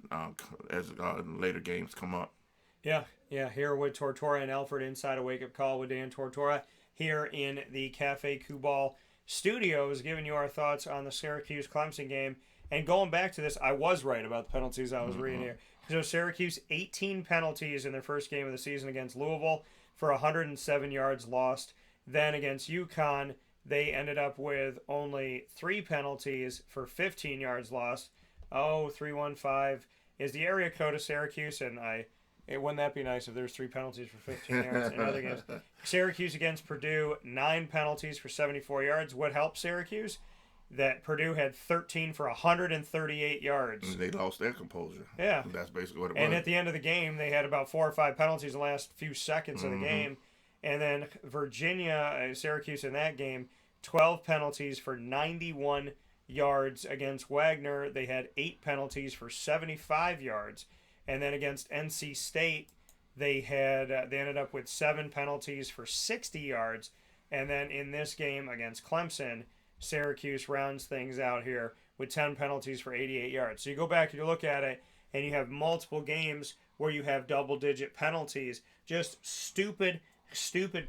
as later games come up. Yeah. Here with Tortora and Alford inside a wake-up call with Dan Tortora here in the Cafe Kubal studios, giving you our thoughts on the Syracuse-Clemson game. And going back to this, I was right about the penalties I was reading here. So Syracuse, 18 penalties in their first game of the season against Louisville for 107 yards lost. Then against UConn, they ended up with only 3 penalties for 15 yards lost. 315 is the area code of Syracuse, and wouldn't that be nice if there's 3 penalties for 15 yards in other games? Syracuse against Purdue, 9 penalties for 74 yards. What helped Syracuse? That Purdue had 13 for 138 yards. And they lost their composure. Yeah. That's basically what it was. And at the end of the game, they had about 4 or 5 penalties in the last few seconds of the game. And then Virginia, Syracuse in that game, 12 penalties for 91 yards. Against Wagner, they had 8 penalties for 75 yards. And then against NC State, they ended up with 7 penalties for 60 yards. And then in this game against Clemson, Syracuse rounds things out here with 10 penalties for 88 yards. So you go back and you look at it, and you have multiple games where you have double-digit penalties. Just stupid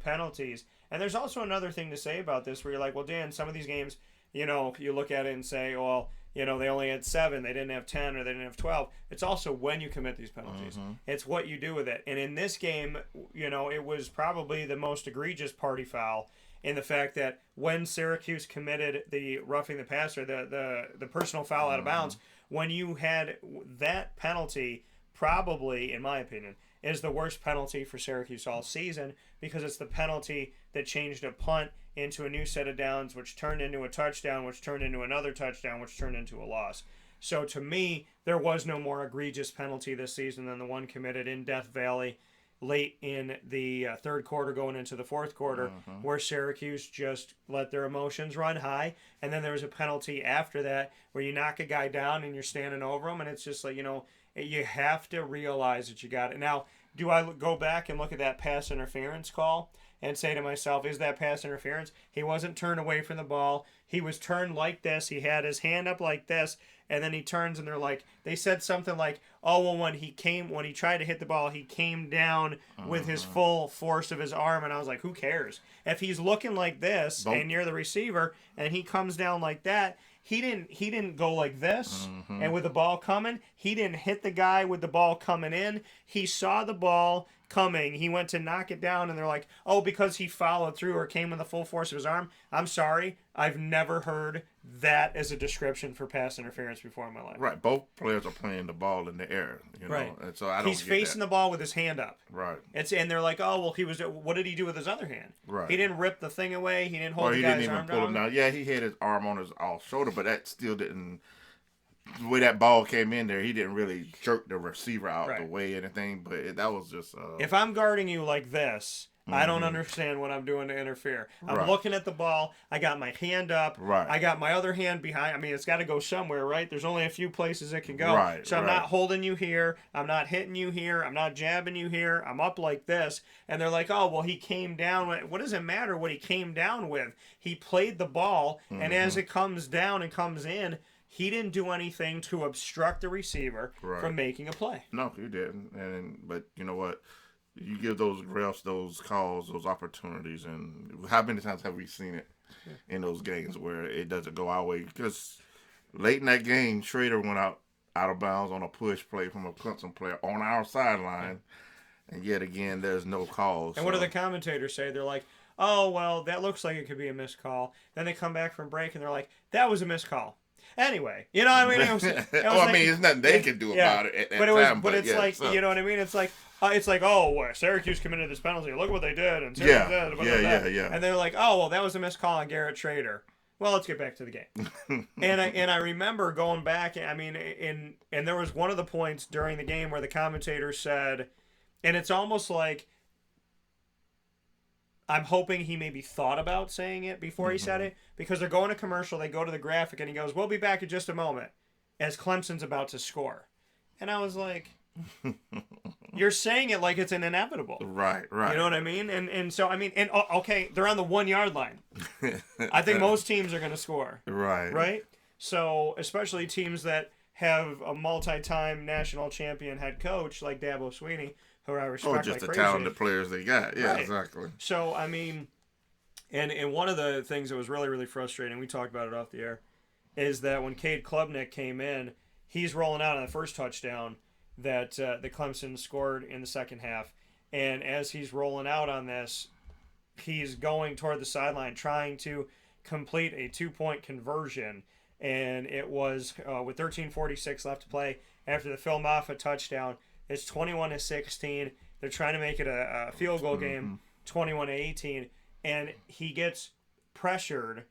penalties. And there's also another thing to say about this where you're like, well, Dan, some of these games, you look at it and say, well, they only had 7, they didn't have 10, or they didn't have 12. It's also when you commit these penalties. It's what you do with it. And in this game, it was probably the most egregious party foul in the fact that when Syracuse committed the roughing the passer, the personal foul out of bounds, when you had that penalty, probably, in my opinion, is the worst penalty for Syracuse all season, because it's the penalty that changed a punt into a new set of downs, which turned into a touchdown, which turned into another touchdown, which turned into a loss. So to me, there was no more egregious penalty this season than the one committed in Death Valley late in the third quarter going into the fourth quarter, where Syracuse just let their emotions run high. And then there was a penalty after that where you knock a guy down and you're standing over him, and it's just like, you have to realize that you got it. Now, do I go back and look at that pass interference call and say to myself, is that pass interference? He wasn't turned away from the ball. He was turned like this. He had his hand up like this, and then he turns, and they said something like, oh, well, when he tried to hit the ball, he came down with his full force of his arm, and I was like, who cares? If he's looking like this, and you're the receiver, and he comes down like that, he didn't go like this, and with the ball coming, he didn't hit the guy with the ball coming in. He saw the ball coming. He went to knock it down, and they're like, oh, because he followed through or came with the full force of his arm. I'm sorry. I've never heard that as a description for pass interference before in my life. Right. Both players are playing the ball in the air, right. And so I don't He's facing the ball with his hand up. Right. And they're like, oh, well, what did he do with his other hand? Right. He didn't rip the thing away. He didn't hold the guy's arm down. He didn't even pull him down. Yeah, he had his arm on his off shoulder, but that still didn't. The way that ball came in there, he didn't really jerk the receiver out the way or anything, but that was just... if I'm guarding you like this, I don't understand what I'm doing to interfere. I'm looking at the ball. I got my hand up. Right. I got my other hand behind. I mean, it's got to go somewhere, right? There's only a few places it can go. Right. So I'm not holding you here. I'm not hitting you here. I'm not jabbing you here. I'm up like this. And they're like, oh, well, he came down. What does it matter what he came down with? He played the ball, and as it comes down and comes in, he didn't do anything to obstruct the receiver from making a play. No, he didn't. But you know what? You give those refs those calls, those opportunities, and how many times have we seen it in those games where it doesn't go our way? Because late in that game, Schrader went out of bounds on a push play from a Clemson player on our sideline, and yet again, there's no calls. And what do the commentators say? They're like, oh, well, that looks like it could be a missed call. Then they come back from break, and they're like, that was a missed call. Anyway, you know what I mean? I mean, there's nothing they can do about it at that time. But it's like, you know what I mean? It's like, Syracuse committed this penalty. Look what they did. And yeah. And they're like, oh, well, that was a missed call on Garrett Schrader. Well, let's get back to the game. and I remember going back. I mean, and there was one of the points during the game where the commentator said, and it's almost like, I'm hoping he maybe thought about saying it before he said it, because they're going to commercial, they go to the graphic, and he goes, we'll be back in just a moment, as Clemson's about to score. And I was like, you're saying it like it's an inevitable. Right. You know what I mean? And so, I mean, okay, they're on the 1 yard line. I think most teams are going to score. Right? So, especially teams that have a multi-time national champion head coach like Dabo Swinney, who I respect. Or just the talented players they got. Yeah, exactly. So, I mean, and one of the things that was really, really frustrating, we talked about it off the air, is that when Cade Klubnik came in, he's rolling out on the first touchdown that the Clemson scored in the second half. And as he's rolling out on this, he's going toward the sideline trying to complete a 2-point conversion. And it was with 13:46 left to play after the Phil Moffitt touchdown. It's 21-16. They're trying to make it a field goal game, 21-18. And he gets pressured,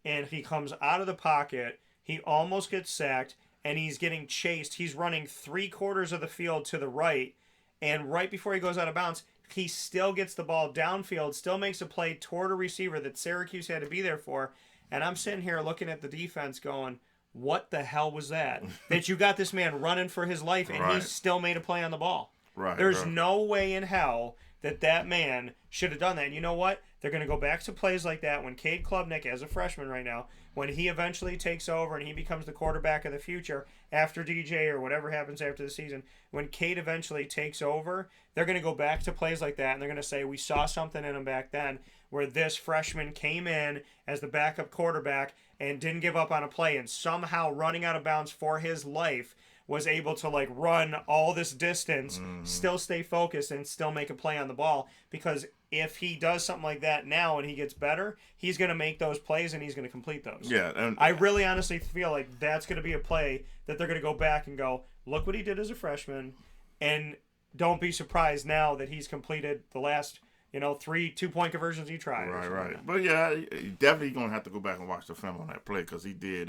and he comes out of the pocket. He almost gets sacked, and he's getting chased. He's running 3/4 of the field to the right, and right before he goes out of bounds, he still gets the ball downfield, still makes a play toward a receiver that Syracuse had to be there for. And I'm sitting here looking at the defense going, what the hell was that? That you got this man running for his life, and he still made a play on the ball. Right. There's Right. no way in hell that man should have done that. And you know what? They're going to go back to plays like that when Cade Klubnik, as a freshman right now, when he eventually takes over and he becomes the quarterback of the future after DJ or whatever happens after the season, when Cade eventually takes over, they're going to go back to plays like that and they're going to say, we saw something in him back then where this freshman came in as the backup quarterback and didn't give up on a play and somehow running out of bounds for his life was able to like run all this distance, still stay focused, and still make a play on the ball. Because if he does something like that now and he gets better, he's going to make those plays and he's going to complete those. Yeah, and I really honestly feel like that's going to be a play that they're going to go back and go, look what he did as a freshman, and don't be surprised now that he's completed the last 3 2-point conversions he tried. Right. But yeah, definitely going to have to go back and watch the film on that play because he did.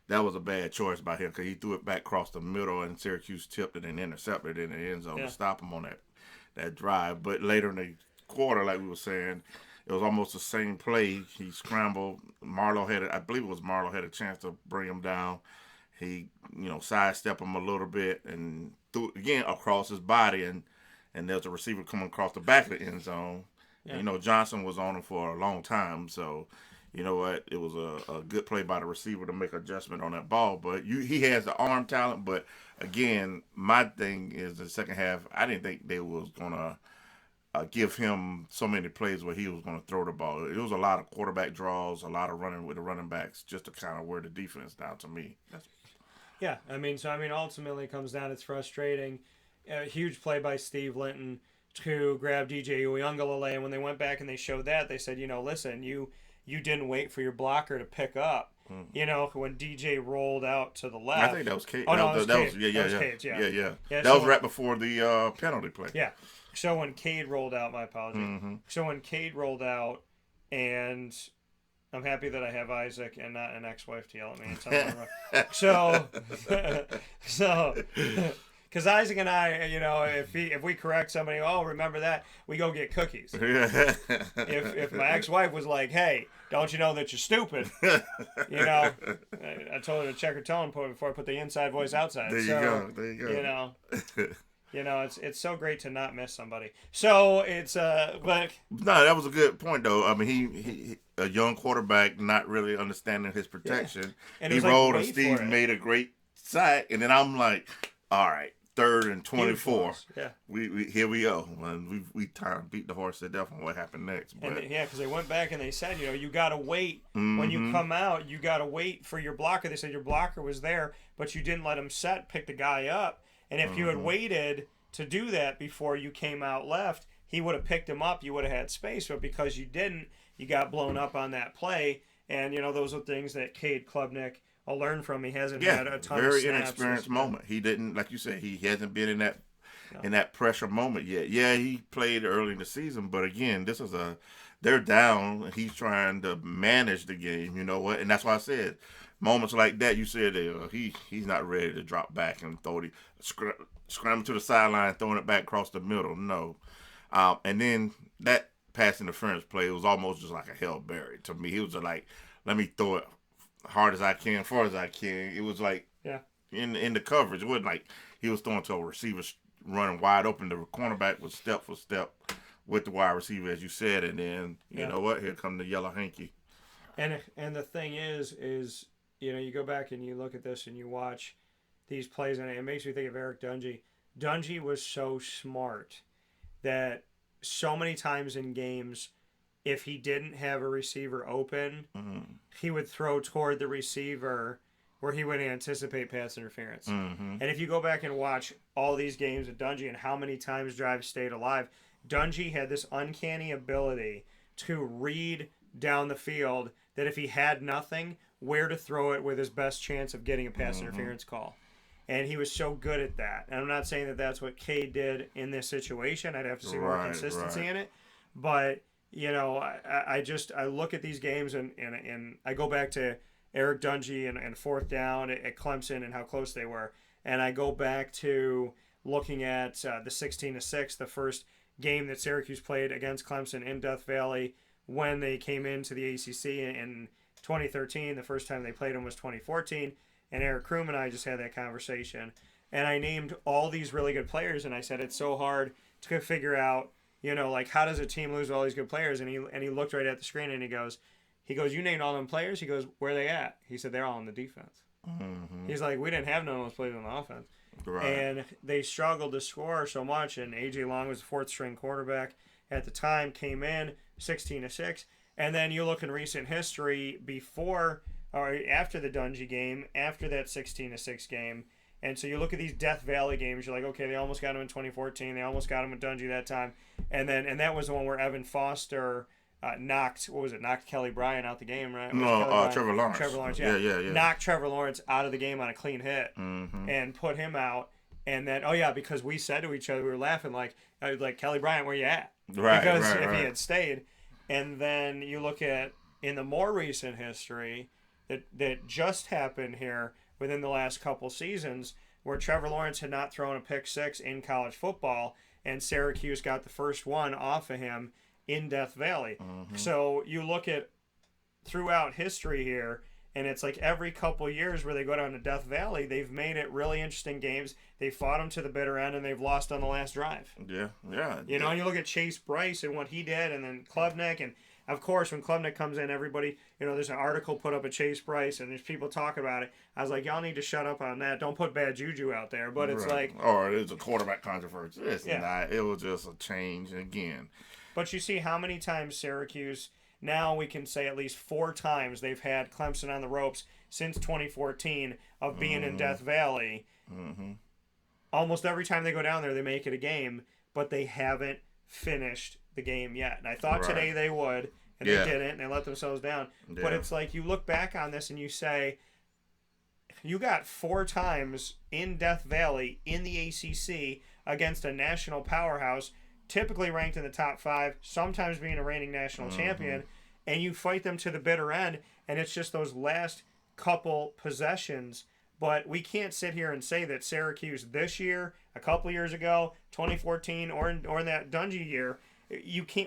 That was a bad choice by him because he threw it back across the middle and Syracuse tipped it and intercepted it in the end zone to stop him on that drive. But later in the quarter, like we were saying, it was almost the same play. He scrambled. I believe it was Marlowe had a chance to bring him down. He, sidestepped him a little bit and threw it again across his body and there's a receiver coming across the back of the end zone. Yeah. And, Johnson was on him for a long time, so you know what? It was a good play by the receiver to make an adjustment on that ball. But he has the arm talent. But, again, my thing is the second half, I didn't think they was going to give him so many plays where he was going to throw the ball. It was a lot of quarterback draws, a lot of running with the running backs just to kind of wear the defense down to me. Yeah, ultimately it comes down, it's frustrating. A huge play by Steve Linton to grab DJ Uyunglele. And when they went back and they showed that, they said, listen, you didn't wait for your blocker to pick up. When DJ rolled out to the left. I think that was Cade. Oh, no, that was Cade. Yeah, that was right before the penalty play. Yeah. So when Cade rolled out, my apologies. Mm-hmm. So when Cade rolled out, and I'm happy that I have Isaac and not an ex-wife to yell at me and tell me so because Isaac and I, if we correct somebody, remember that, we go get cookies. If my ex-wife was like, hey, don't you know that you're stupid? I told her to check her tone before I put the inside voice outside. There you go. It's so great to not miss somebody. So it's but no, that was a good point though. I mean, he a young quarterback not really understanding his protection. Yeah. And he rolled and Steve made a great sack, and then I'm like, all right. 3rd and 24. Yeah, we here we go. And we kind of beat the horse to death on what happened next. But because they went back and they said, you got to wait when you come out. You got to wait for your blocker. They said your blocker was there, but you didn't let him pick the guy up. And if you had waited to do that before you came out left, he would have picked him up. You would have had space, but because you didn't, you got blown up on that play. And those are things that Cade Klubnik, I'll learn from. He hasn't had a ton of snaps. Very inexperienced moment. He didn't, like you said, he hasn't been in that pressure moment yet. Yeah, he played early in the season, but again, they're down. He's trying to manage the game. You know what? And that's why I said, moments like that, you said he's not ready to drop back and throw it, scramble to the sideline, throwing it back across the middle. No. And then that pass interference play was almost just like a Hail Mary to me. He was like, let me throw it hard as I can, far as I can. It was like in the coverage. It wasn't like he was throwing to a receiver running wide open. The cornerback was step for step with the wide receiver, as you said. And then, you know what? Here come the yellow hanky. And the thing is you go back and you look at this and you watch these plays, and it makes me think of Eric Dungy. Dungy was so smart that so many times in games, if he didn't have a receiver open, he would throw toward the receiver where he would anticipate pass interference. And if you go back and watch all these games of Dungy and how many times drives stayed alive, Dungy had this uncanny ability to read down the field that if he had nothing, where to throw it with his best chance of getting a pass interference call. And he was so good at that. And I'm not saying that that's what Cade did in this situation. I'd have to see more consistency in it. But I look at these games and I go back to Eric Dungy and 4th down at Clemson and how close they were. And I go back to looking at the 16-6, the first game that Syracuse played against Clemson in Death Valley when they came into the ACC in 2013. The first time they played them was 2014. And Eric Kroom and I just had that conversation. and I named all these really good players, and I said it's so hard to figure out, like how does a team lose all these good players? And he looked right at the screen and he goes, you named all them players. He goes, where are they at? He said they're all on the defense. Mm-hmm. He's like, we didn't have none of those players on the offense. Right. And they struggled to score so much. And A.J. Long was the fourth string quarterback at the time, came in 16-6. And then you look in recent history before or after the Dungy game, after that 16-6 game. And so you look at these Death Valley games, you're like, okay, they almost got him in 2014. They almost got him with Dungy that time. And that was the one where Evan Foster knocked Kelly Bryant out the game, right? No, Trevor Lawrence. Trevor Lawrence, yeah. Knocked Trevor Lawrence out of the game on a clean hit and put him out. And then, because we said to each other, we were laughing like Kelly Bryant, where you at? Right, because right, if right. he had stayed. And then you look at, in the more recent history, that just happened here within the last couple seasons, where Trevor Lawrence had not thrown a pick six in college football, and Syracuse got the first one off of him in Death Valley. So you look at throughout history here, and it's like every couple years where they go down to Death Valley, they've made it really interesting games. They fought them to the bitter end, and they've lost on the last drive. Yeah. And you look at Chase Bryce and what he did, and then Klubnik, and of course when Klubnik comes in, everybody, there's an article put up at Chase Bryce, and there's people talking about it. I was like, y'all need to shut up on that. Don't put bad juju out there. But it's like, or it's a quarterback controversy. It's not. It was just a change again. But you see how many times Syracuse, now we can say at least 4 times they've had Clemson on the ropes since 2014 of being in Death Valley. Almost every time they go down there, they make it a game, but they haven't finished the game yet. And I thought today they would, and they didn't, and they let themselves down. Yeah. But it's like you look back on this and you say, you got 4 times in Death Valley in the ACC against a national powerhouse, typically ranked in the top 5, sometimes being a reigning national champion, and you fight them to the bitter end, and it's just those last couple possessions. But we can't sit here and say that Syracuse this year, a couple years ago, 2014, or in that Dungy year,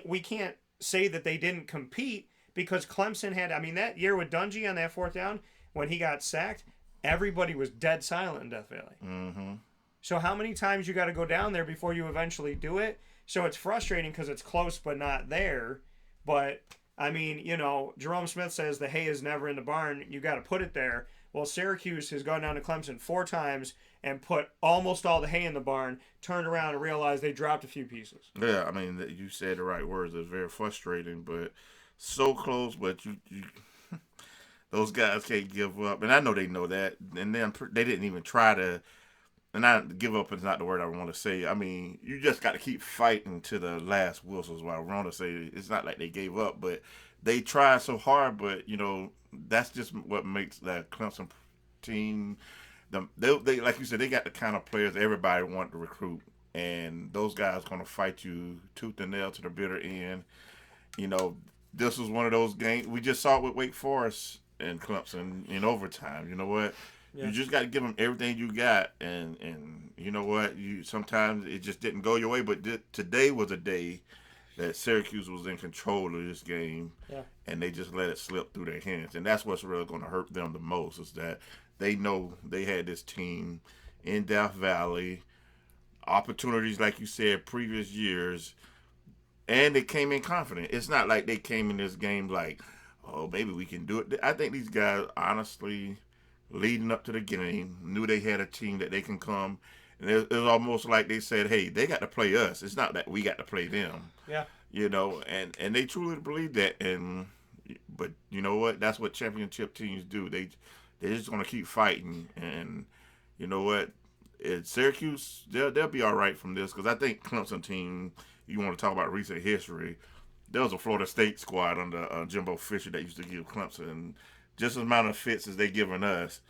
we can't say that they didn't compete, because Clemson had, that year with Dungy on that 4th down, when he got sacked, everybody was dead silent in Death Valley. So how many times you got to go down there before you eventually do it? So it's frustrating because it's close but not there. But, Jerome Smith says the hay is never in the barn. You got to put it there. Well, Syracuse has gone down to Clemson 4 times and put almost all the hay in the barn, turned around and realized they dropped a few pieces. Yeah, you said the right words. It's very frustrating, but so close, but you those guys can't give up. And I know they know that. And then they didn't even try to. And give up is not the word I want to say. You just got to keep fighting to the last whistle is what I want to say. It's not like they gave up, but they tried so hard. But, that's just what makes that Clemson team. They like you said, they got the kind of players everybody want to recruit. And those guys going to fight you tooth and nail to the bitter end. This was one of those games. We just saw it with Wake Forest and Clemson in overtime. You know what? Yeah. You just got to give them everything you got, and you know what? Sometimes it just didn't go your way, but today was a day that Syracuse was in control of this game, and they just let it slip through their hands, and that's what's really going to hurt them the most, is that they know they had this team in Death Valley, opportunities like you said previous years, and they came in confident. It's not like they came in this game like, oh, maybe we can do it. I think these guys honestly, leading up to the game, knew they had a team that they can come. And it was almost like they said, hey, they got to play us. It's not that we got to play them. Yeah. And they truly believe that. But you know what? That's what championship teams do. They're just going to keep fighting. And you know what? Syracuse, they'll be all right from this, because I think Clemson team, you want to talk about recent history, there was a Florida State squad under Jimbo Fisher that used to give Clemson just as amount of fits as they giving us,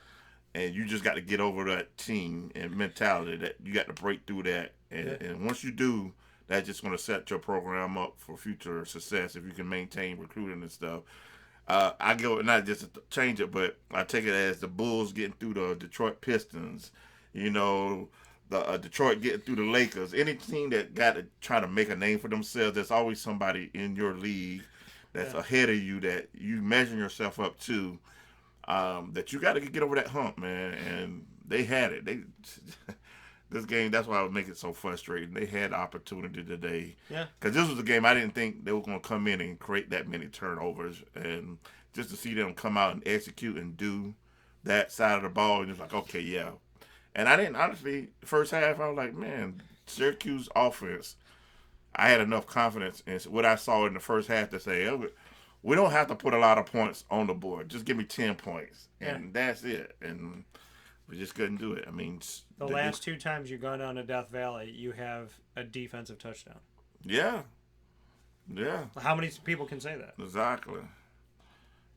and you just got to get over that team and mentality that you got to break through that, and once you do, that's just going to set your program up for future success if you can maintain recruiting and stuff. I go not just to change it, but I take it as the Bulls getting through the Detroit Pistons, the Detroit getting through the Lakers. Any team that got to try to make a name for themselves, there's always somebody in your league that's ahead of you that you measure yourself up to, that you got to get over that hump, man. And they had it. this game, that's why I would make it so frustrating. They had the opportunity today. Yeah. Because this was a game I didn't think they were going to come in and create that many turnovers. And just to see them come out and execute and do that side of the ball, and it's like, okay, yeah. And I didn't, honestly, first half, I was like, man, Syracuse offense, I had enough confidence in what I saw in the first half to say, oh, we don't have to put a lot of points on the board. Just give me 10 points. And that's it. And we just couldn't do it. I mean, the last 2 times you've gone down to Death Valley, you have a defensive touchdown. Yeah. Yeah. How many people can say that? Exactly.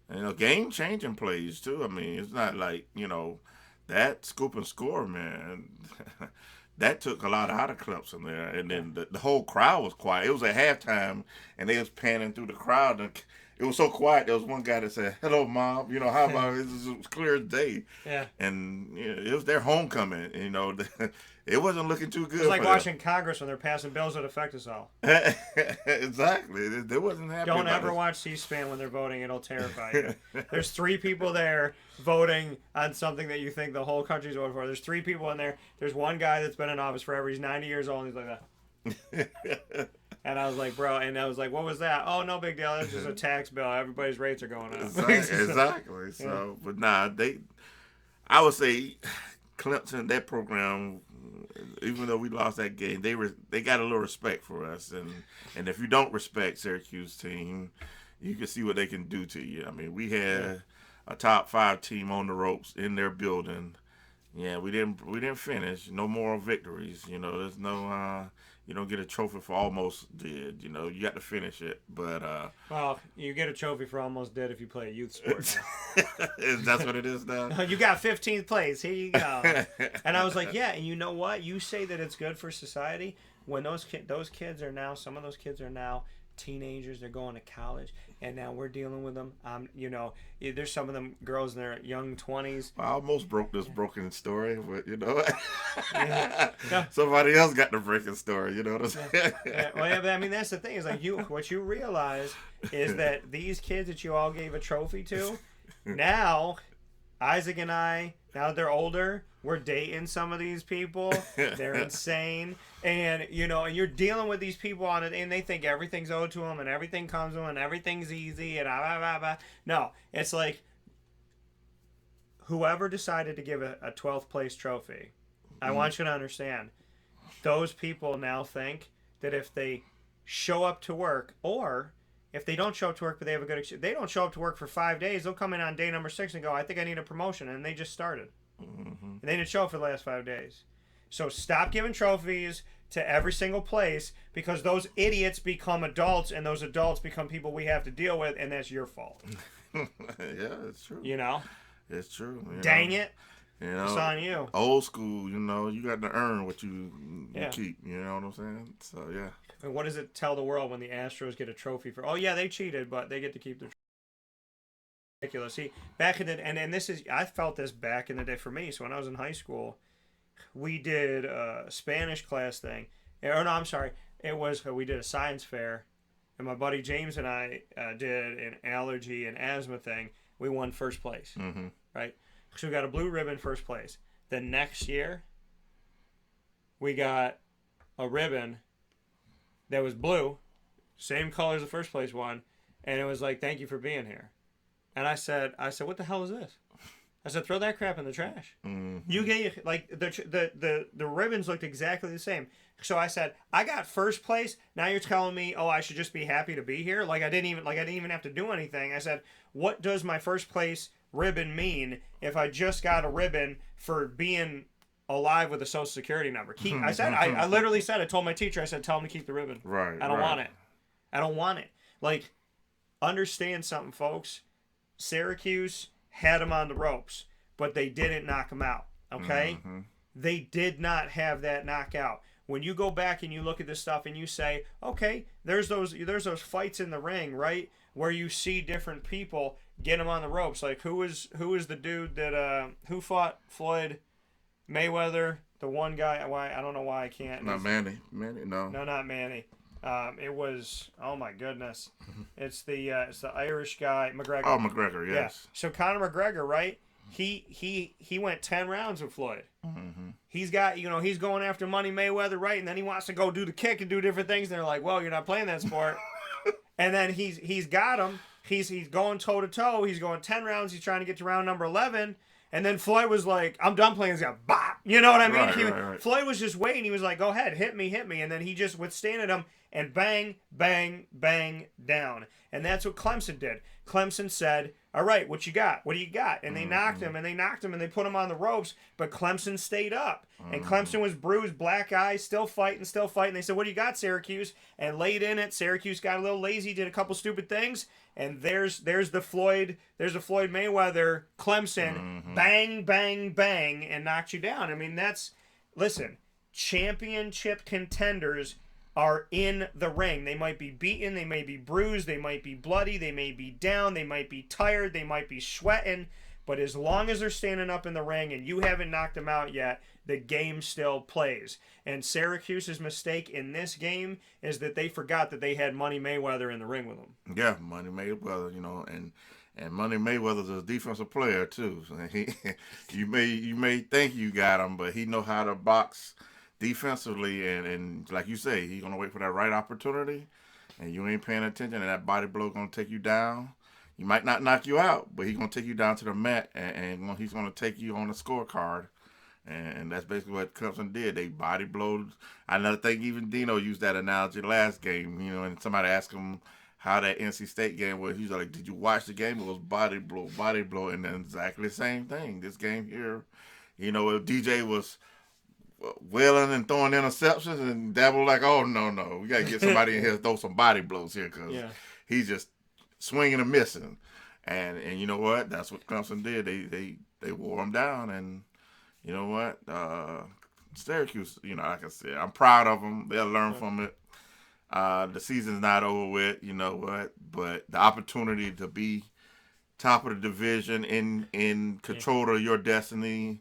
And game-changing plays, too. I mean, it's not like, that scoop and score, man, that took a lot out of Clemson there. And then the whole crowd was quiet. It was at halftime, and they was panning through the crowd. And it was so quiet. There was one guy that said, "Hello, Mom. How about it?" It was clear as day. Yeah. And it was their homecoming. It wasn't looking too good. It's like watching Congress when they're passing bills that affect us all. Exactly. They wasn't happy. Don't ever watch C-SPAN when they're voting. It'll terrify you. There's 3 people there voting on something that you think the whole country's voting for. There's 3 people in there. There's one guy that's been in office forever. He's 90 years old, and he's like that. And I was like, bro, and I was like, what was that? Oh, no big deal. That's just a tax bill. Everybody's rates are going up. Exactly. So, but I would say Clemson, that program, even though we lost that game, they got a little respect for us. And if you don't respect Syracuse team, you can see what they can do to you. I mean, we had a top 5 team on the ropes in their building. Yeah, we didn't finish. No moral victories. There's no you don't get a trophy for almost did. You got to finish it. But well, you get a trophy for almost did if you play a youth sport. That's what it is now. You got 15th place. Here you go. And I was like, yeah. And you know what? You say that it's good for society when those kids are now. Some of those kids are now teenagers. They're going to college, and now we're dealing with them. There's some of them girls in their young 20s. I almost broke this broken story, but somebody else got the breaking story. You know what I'm saying? But I mean, that's the thing. Is like what you realize is that these kids that you all gave a trophy to, now Isaac and I, now that they're older, we're dating some of these people. They're insane. And, and you're dealing with these people on it, and they think everything's owed to them, and everything comes to them, and everything's easy, and blah, blah, blah. No, it's like whoever decided to give a 12th place trophy, I want you to understand, those people now think that if they show up to work, or if they don't show up to work but they have a good excuse, they don't show up to work for 5 days, they'll come in on day number 6 and go, I think I need a promotion, and they just started. And they didn't show up for the last 5 days. So stop giving trophies to every single place, because those idiots become adults, and those adults become people we have to deal with, and that's your fault. Yeah, it's true. It's true. Dang it. It's on you. Old school, you got to earn what you keep. You know what I'm saying? So, yeah. And what does it tell the world when the Astros get a trophy for, oh, yeah, they cheated, but they get to keep their trophy? Ridiculous. See, back in the and this is, I felt this back in the day for me. So when I was in high school, we did a Spanish class thing. Or no, I'm sorry. We did a science fair, and my buddy James and I did an allergy and asthma thing. We won first place, right? So we got a blue ribbon first place. The next year, we got a ribbon that was blue, same color as the first place one, and it was like, thank you for being here. And I said, what the hell is this? I said, throw that crap in the trash. You get like the ribbons looked exactly the same. So I said, I got first place. Now you're telling me, oh, I should just be happy to be here. I didn't even have to do anything. I said, what does my first place ribbon mean if I just got a ribbon for being alive with a social security number? I literally said, I told my teacher, I said, tell him to keep the ribbon. Right. I don't want it. I don't want it. Understand something, folks. Syracuse had them on the ropes, but they didn't knock them out, okay? They did not have that knockout. When you go back and you look at this stuff and you say, okay, there's those fights in the ring, right, where you see different people get them on the ropes. Like, who is the dude that who fought Floyd Mayweather? The one guy, I don't know why I can't. Not Manny. No, not Manny. It was, oh my goodness, it's the Irish guy, McGregor. Oh, McGregor, yes. Yeah. So Conor McGregor, right? he went 10 rounds with Floyd. Mm-hmm. He's got, he's going after Money Mayweather, right? And then he wants to go do the kick and do different things. And they're like, well, you're not playing that sport. And then he's got him. He's going toe to toe. He's going 10 rounds. He's trying to get to round number 11. And then Floyd was like, I'm done playing this guy. Bop. You know what I mean? Right. Floyd was just waiting. He was like, go ahead, hit me. And then he just withstanded him and bang, bang, bang, down. And that's what Clemson did. Clemson said, all right, what you got? What do you got? And they knocked him, and they put him on the ropes, but Clemson stayed up. And Clemson was bruised, black eyes, still fighting. They said, what do you got, Syracuse? And late in it, Syracuse got a little lazy, did a couple stupid things, and there's the Floyd Mayweather Clemson, bang, bang, bang, and knocked you down. I mean, listen, championship contenders are in the ring. They might be beaten, they may be bruised, they might be bloody, they may be down, they might be tired, they might be sweating, but as long as they're standing up in the ring and you haven't knocked them out yet, the game still plays. And Syracuse's mistake in this game is that they forgot that they had Money Mayweather in the ring with them. Yeah, Money Mayweather, and Money Mayweather's a defensive player too. So you may think you got him, but he know how to box defensively, and like you say, he's gonna wait for that right opportunity, and you ain't paying attention, and that body blow gonna take you down. He might not knock you out, but he's gonna take you down to the mat, and he's gonna take you on the scorecard, and that's basically what Clemson did. They body blowed. I think even Dino used that analogy last game, and somebody asked him how that NC State game was. He's like, "Did you watch the game? It was body blow, and then exactly the same thing. This game here, if DJ was wailing and throwing interceptions, and Dabo was like, oh, no, we got to get somebody in here to throw some body blows here, because he's just swinging and missing. And you know what? That's what Clemson did. They wore him down, and you know what? Syracuse, like I said, I'm proud of them. They'll learn from it. The season's not over with, you know what? But the opportunity to be top of the division, in control of your destiny,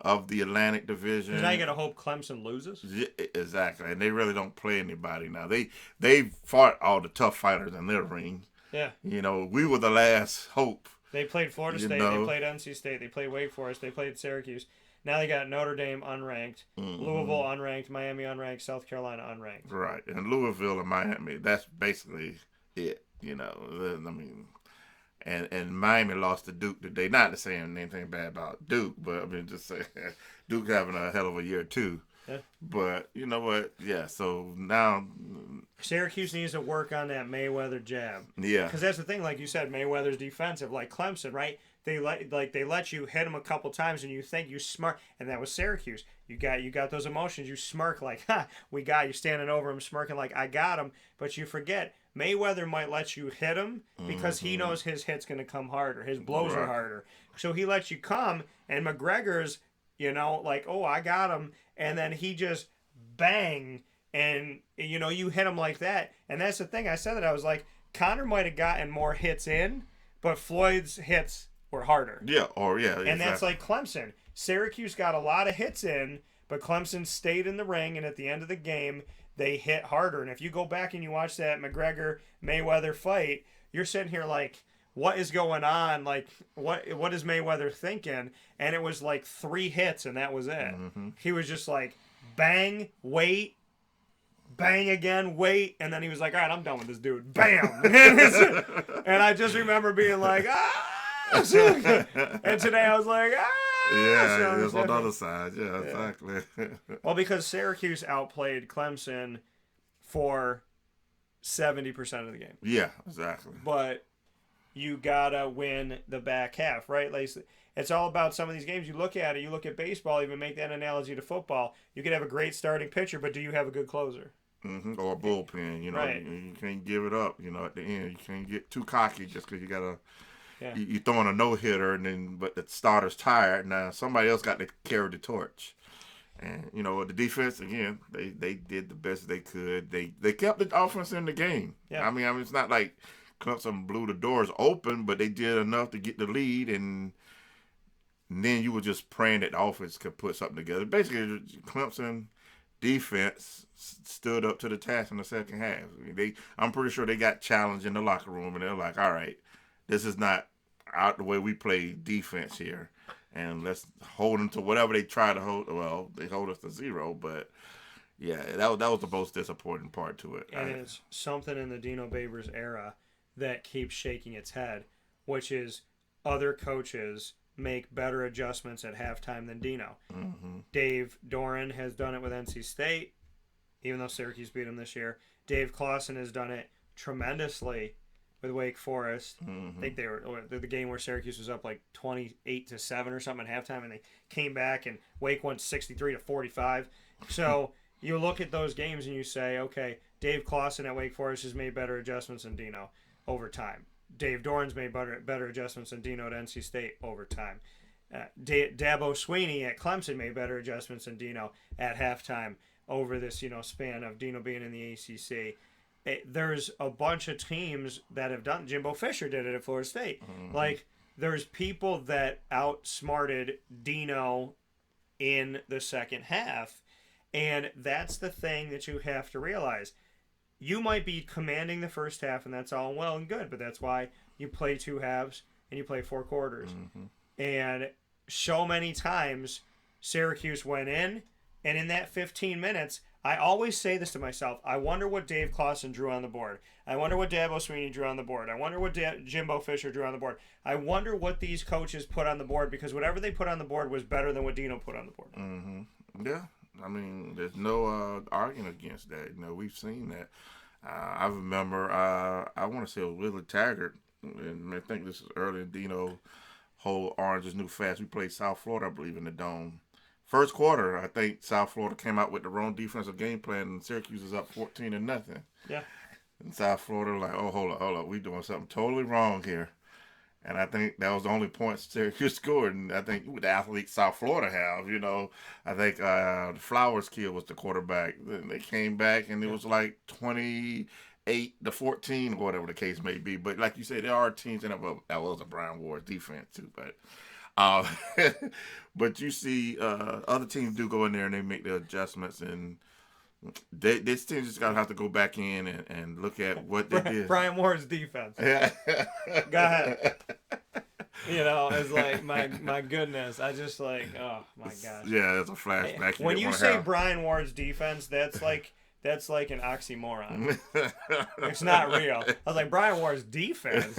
of the Atlantic Division. Because now you got to hope Clemson loses. Yeah, exactly, and they really don't play anybody now. They fought all the tough fighters in their ring. Yeah. We were the last hope. They played Florida State. They played NC State. They played Wake Forest. They played Syracuse. Now they got Notre Dame unranked, Louisville unranked, Miami unranked, South Carolina unranked. Right, and Louisville and Miami, that's basically it. I mean, and Miami lost to Duke today. Not to say anything bad about Duke, but I mean, just say Duke having a hell of a year too. Yeah. But you know what? Yeah. So now Syracuse needs to work on that Mayweather jab. Yeah. Because that's the thing, like you said, Mayweather's defensive, like Clemson, right? They let you hit him a couple times, and you think you smart, and that was Syracuse. You got those emotions. You smirk like, we got you, standing over him, smirking like, I got him. But you forget, Mayweather might let you hit him because he knows his hit's going to come harder. His blows are harder. So he lets you come, and McGregor's, like, oh, I got him. And then he just bang, and, you hit him like that. And that's the thing. I said that. I was like, Conor might have gotten more hits in, but Floyd's hits were harder. Yeah, exactly. And that's like Clemson. Syracuse got a lot of hits in, but Clemson stayed in the ring, and at the end of the game, they hit harder. And if you go back and you watch that McGregor-Mayweather fight, you're sitting here like, what is going on? Like, what is Mayweather thinking? And it was like 3 hits, and that was it. Mm-hmm. He was just like, bang, wait, bang again, wait, and then he was like, all right, I'm done with this dude. Bam! And I just remember being like, and today I was like, yeah, there's on the other side. Yeah, exactly. Well, because Syracuse outplayed Clemson for 70% of the game. Yeah, exactly. But you gotta win the back half, right? Like, it's all about some of these games. You look at it, you look at baseball, even make that analogy to football. You could have a great starting pitcher, but do you have a good closer? Mm-hmm. Or a bullpen, right. You can't give it up, at the end. You can't get too cocky just because you got to. Yeah. You throwing a no-hitter, but the starter's tired. Now, somebody else got to carry the torch. And, the defense, again, they did the best they could. They kept the offense in the game. Yeah. I mean, it's not like Clemson blew the doors open, but they did enough to get the lead, and then you were just praying that the offense could put something together. Basically, Clemson defense stood up to the task in the second half. I'm pretty sure they got challenged in the locker room, and they're like, all right, this is not out the way we play defense here. and let's hold them to whatever they try to hold. Well, they hold us to 0, but yeah, that was the most disappointing part to it. And it's something in the Dino Babers era that keeps shaking its head, which is other coaches make better adjustments at halftime than Dino. Mm-hmm. Dave Doran has done it with NC State, even though Syracuse beat him this year. Dave Clawson has done it tremendously with Wake Forest. Mm-hmm. I think they were the game where Syracuse was up like 28-7 or something at halftime, and they came back and Wake won 63-45. So you look at those games and you say, okay, Dave Clawson at Wake Forest has made better adjustments than Dino over time. Dave Doran's made better adjustments than Dino at NC State over time. Dabo Sweeney at Clemson made better adjustments than Dino at halftime over this span of Dino being in the ACC. There's a bunch of teams that have done. Jimbo Fisher did it at Florida State. Mm-hmm. Like, there's people that outsmarted Dino in the second half, and that's the thing that you have to realize. You might be commanding the first half, and that's all well and good, but that's why you play 2 halves and you play 4 quarters. Mm-hmm. And so many times Syracuse went in, and in that 15 minutes, I always say this to myself, I wonder what Dave Clawson drew on the board. I wonder what Dabo Sweeney drew on the board. I wonder what Jimbo Fisher drew on the board. I wonder what these coaches put on the board, because whatever they put on the board was better than what Dino put on the board. Mm-hmm. Yeah. I mean, there's no arguing against that. We've seen that. I remember, I want to say it was Willie Taggart, and I think this is early in Dino whole Orange's new fast. We played South Florida, I believe, in the Dome. First quarter, I think South Florida came out with the wrong defensive game plan, and Syracuse is up 14-0. Yeah. And South Florida like, oh, hold up, we doing something totally wrong here. And I think that was the only points Syracuse scored. And I think with the athletes South Florida have, I think the Flowers kid was the quarterback. Then they came back and it was like 28-14 or whatever the case may be. But like you said, there are teams that was a Brian Ward defense too. But but you see other teams do go in there and they make the adjustments, and this team just gotta have to go back in and look at what they did. Brian Ward's defense. Yeah. Go ahead. It's like my goodness. I just like, oh my gosh. Yeah, it's a flashback. When you say Brian Ward's defense, that's like an oxymoron. It's not real. I was like, Brian Ward's defense.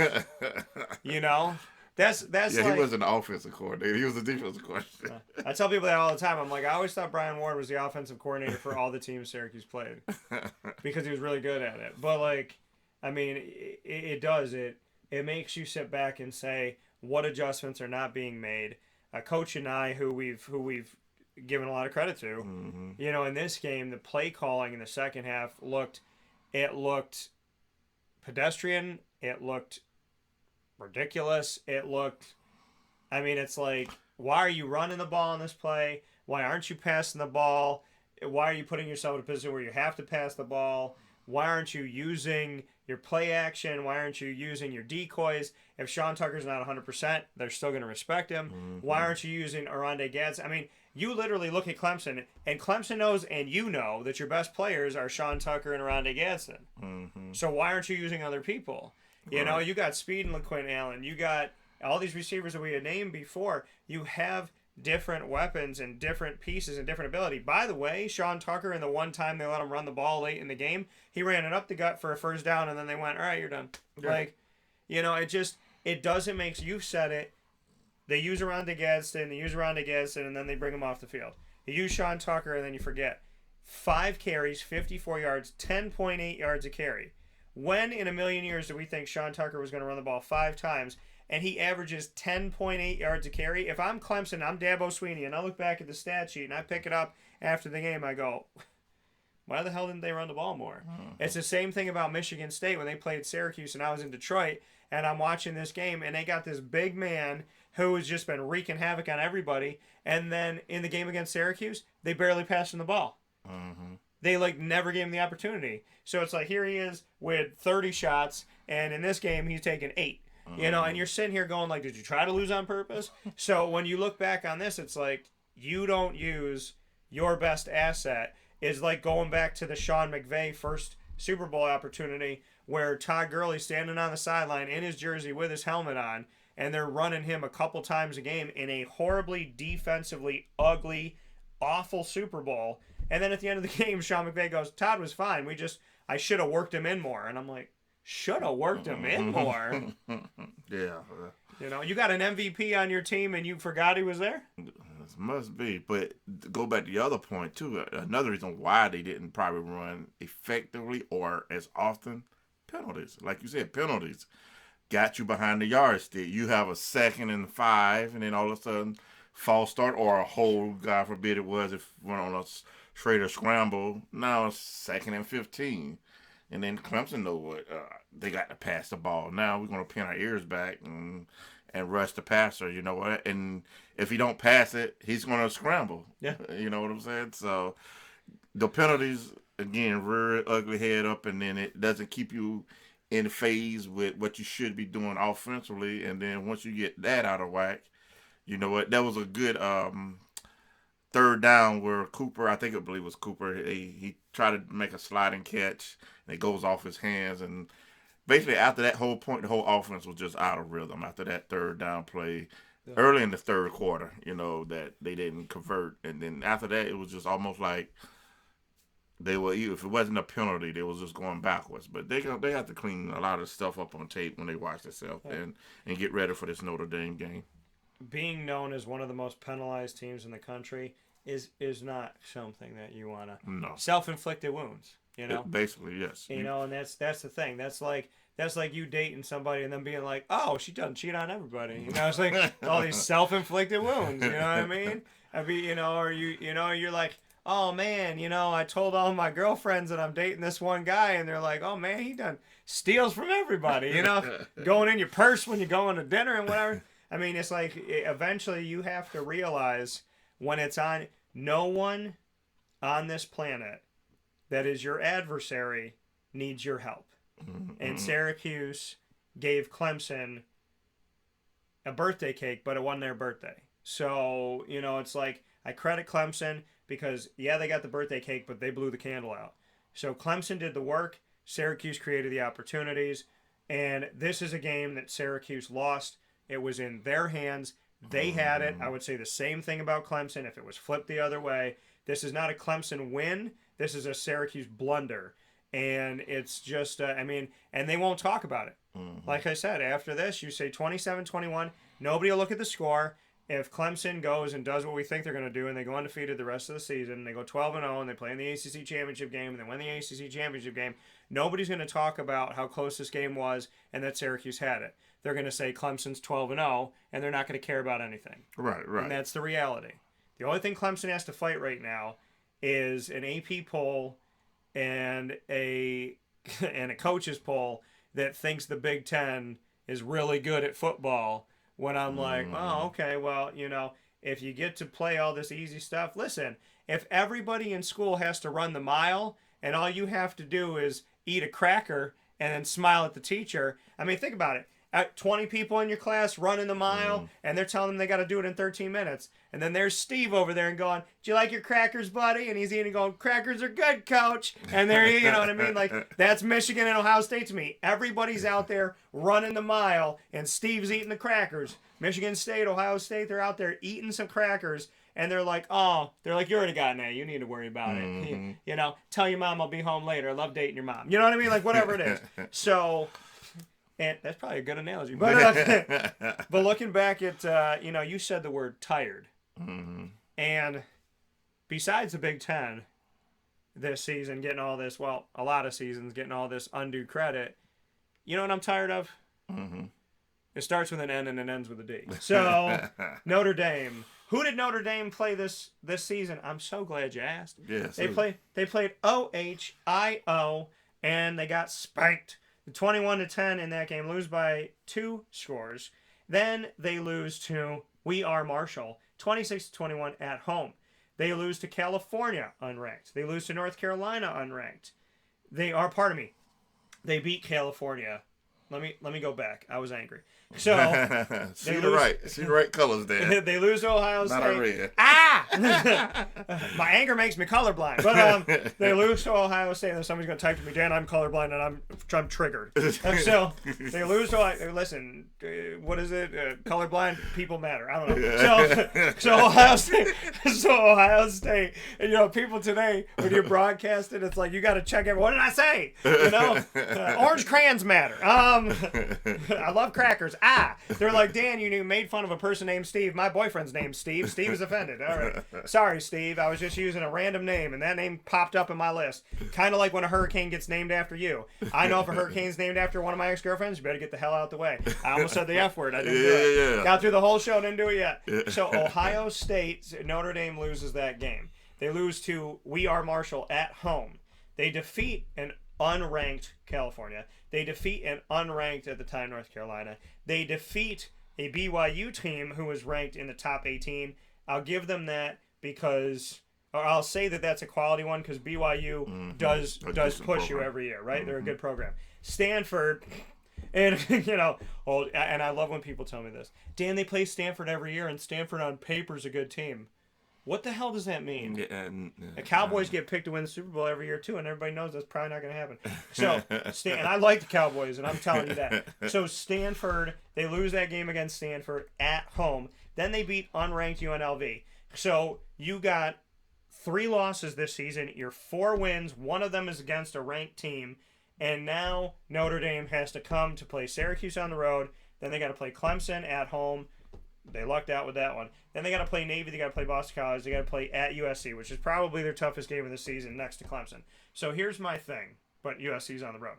That's yeah, like, he wasn't an offensive coordinator. He was a defensive coordinator. I tell people that all the time. I'm like, I always thought Brian Ward was the offensive coordinator for all the teams Syracuse played because he was really good at it. But it does. It makes you sit back and say, what adjustments are not being made? Coach and I, who we've given a lot of credit to, mm-hmm. In this game, the play calling in the second half looked pedestrian. It looked ridiculous. It's like, why are you running the ball in this play? Why aren't you passing the ball? Why are you putting yourself in a position where you have to pass the ball? Why aren't you using your play action? Why aren't you using your decoys? If Sean Tucker's not 100%, they're still going to respect him. Mm-hmm. Why aren't you using Arande Gadsden? You literally look at Clemson, and Clemson knows, and you know, that your best players are Sean Tucker and Arande Gadsden. Mm-hmm. So why aren't you using other people? Right. You got Speed and LaQuinn Allen. You got all these receivers that we had named before. You have different weapons and different pieces and different ability. By the way, Sean Tucker, in the one time they let him run the ball late in the game, he ran it up the gut for a first down, and then they went, all right, you're done. Yeah. It doesn't make, you've said it, they use Arande Gadsden, and then they bring him off the field. You use Sean Tucker, and then you forget. 5 carries, 54 yards, 10.8 yards a carry. When in a million years do we think Sean Tucker was going to run the ball 5 times, and he averages 10.8 yards a carry? If I'm Clemson, I'm Dabo Sweeney, and I look back at the stat sheet, and I pick it up after the game, I go, why the hell didn't they run the ball more? Mm-hmm. It's the same thing about Michigan State when they played Syracuse, and I was in Detroit, and I'm watching this game, and they got this big man who has just been wreaking havoc on everybody, and then in the game against Syracuse, they barely passed him the ball. Mm-hmm. They never gave him the opportunity. So it's like, here he is with 30 shots, and in this game he's taken 8. And you're sitting here going like, did you try to lose on purpose? So when you look back on this, it's like, you don't use your best asset. Is like going back to the Sean McVay first Super Bowl opportunity where Todd Gurley's standing on the sideline in his jersey with his helmet on, and they're running him a couple times a game in a horribly defensively ugly, awful Super Bowl. And then at the end of the game, Sean McVay goes, Todd was fine. I should have worked him in more. And I'm like, should have worked him in more? Yeah. You got an MVP on your team and you forgot he was there? This must be. But to go back to the other point, too, another reason why they didn't probably run effectively or as often, penalties. Like you said, penalties got you behind the yardstick. You have a 2nd and 5, and then all of a sudden, false start or a hold, God forbid it was, if we went on a straight or scramble. Now it's 2nd and 15. And then Clemson know what they got to pass the ball. Now we're going to pin our ears back and rush the passer. You know what? And if he don't pass it, he's going to scramble. Yeah. You know what I'm saying? So the penalties, again, rear ugly head up, and then it doesn't keep you in phase with what you should be doing offensively. And then once you get that out of whack, you know what? That was a good 3rd down where Cooper, I believe it was Cooper, he tried to make a sliding catch, and it goes off his hands. And basically after that whole point, the whole offense was just out of rhythm after that 3rd down play. Yeah. Early in the 3rd quarter, that they didn't convert. And then after that, it was just almost like they were, if it wasn't a penalty, they was just going backwards. But they have to clean a lot of stuff up on tape when they watch themselves and get ready for this Notre Dame game. Being known as one of the most penalized teams in the country is not something that you want to. No. Self-inflicted wounds, Basically, yes. And that's the thing. That's like you dating somebody and then being like, oh, she doesn't cheat on everybody. It's like all these self-inflicted wounds. You know what I mean? Or you're like, oh man, I told all my girlfriends that I'm dating this one guy, and they're like, oh man, he done steals from everybody. Going in your purse when you're going to dinner and whatever. I mean, it's like eventually you have to realize when it's on. No one on this planet that is your adversary needs your help. Mm-hmm. And Syracuse gave Clemson a birthday cake, but it wasn't their birthday. So, it's like I credit Clemson because, yeah, they got the birthday cake, but they blew the candle out. So Clemson did the work. Syracuse created the opportunities. And this is a game that Syracuse lost. It was in their hands. They had it. I would say the same thing about Clemson if it was flipped the other way. This is not a Clemson win. This is a Syracuse blunder. And it's just, and they won't talk about it. Mm-hmm. Like I said, after this, you say 27-21. Nobody will look at the score. If Clemson goes and does what we think they're going to do and they go undefeated the rest of the season, and they go 12-0 and they play in the ACC championship game and they win the ACC championship game, nobody's going to talk about how close this game was and that Syracuse had it. They're going to say Clemson's 12-0, and they're not going to care about anything. Right. And that's the reality. The only thing Clemson has to fight right now is an AP poll and a coach's poll that thinks the Big Ten is really good at football. When I'm like, oh, okay, well, if you get to play all this easy stuff, listen, if everybody in school has to run the mile and all you have to do is eat a cracker and then smile at the teacher, think about it. 20 people in your class running the mile, and they're telling them they got to do it in 13 minutes. And then there's Steve over there and going, do you like your crackers, buddy? And he's eating and going, crackers are good, coach. And they're, you know what I mean? Like, that's Michigan and Ohio State to me. Everybody's out there running the mile, and Steve's eating the crackers. Michigan State, Ohio State, they're out there eating some crackers. And they're like, you already got an A. You need to worry about it. Tell your mom I'll be home later. I love dating your mom. You know what I mean? Like, whatever it is. So... And that's probably a good analogy. But looking back at, you said the word tired. Mm-hmm. And besides the Big Ten this season getting all this, a lot of seasons getting all this undue credit, you know what I'm tired of? Mm-hmm. It starts with an N and it ends with a D. So, Notre Dame. Who did Notre Dame play this season? I'm so glad you asked. Yes. They played Ohio, and they got spanked. 21-10 in that game, lose by 2 scores. Then they lose to We Are Marshall, 26-21 at home. They lose to California unranked. They lose to North Carolina unranked. They beat California let me go back. I was angry. So see the right colors there. They lose to Ohio State. Not a red. My anger makes me colorblind. But they lose to Ohio State, and then somebody's gonna type to me, Dan, I'm colorblind, and I'm triggered. So they lose to listen. What is it? Colorblind people matter. I don't know. Yeah. So Ohio State. So Ohio State. And, you know, people today when you broadcast it, it's like you got to check it. What did I say? You know, orange crayons matter. I love crackers. They're like, Dan, you made fun of a person named Steve. My boyfriend's name's Steve. Steve is offended. All right. Sorry, Steve. I was just using a random name, and that name popped up in my list. Kind of like when a hurricane gets named after you. I know if a hurricane's named after one of my ex-girlfriends, you better get the hell out the way. I almost said the F word. I didn't do it. Yeah. Got through the whole show, didn't do it yet. Yeah. So Ohio State, Notre Dame loses that game. They lose to We Are Marshall at home. They defeat an unranked California. They defeat an unranked, at the time, North Carolina. They defeat a BYU team who was ranked in the top 18. I'll give them that because, or I'll say that that's a quality one because BYU does push you every year, right? They're a good program. Stanford, and you know, and I love when people tell me this. Dan, they play Stanford every year, and Stanford on paper is a good team. What the hell does that mean? The Cowboys get picked to win the Super Bowl every year too, and everybody knows that's probably not going to happen. So, and I like the Cowboys, and I'm telling you that. So Stanford, they lose that game against Stanford at home. Then they beat unranked UNLV. So you got 3 losses this season. You're 4 wins. One of them is against a ranked team. And now Notre Dame has to come to play Syracuse on the road. Then they got to play Clemson at home. They lucked out with that one. Then they got to play Navy. They got to play Boston College. They got to play at USC, which is probably their toughest game of the season next to Clemson. So here's my thing, but USC's on the road.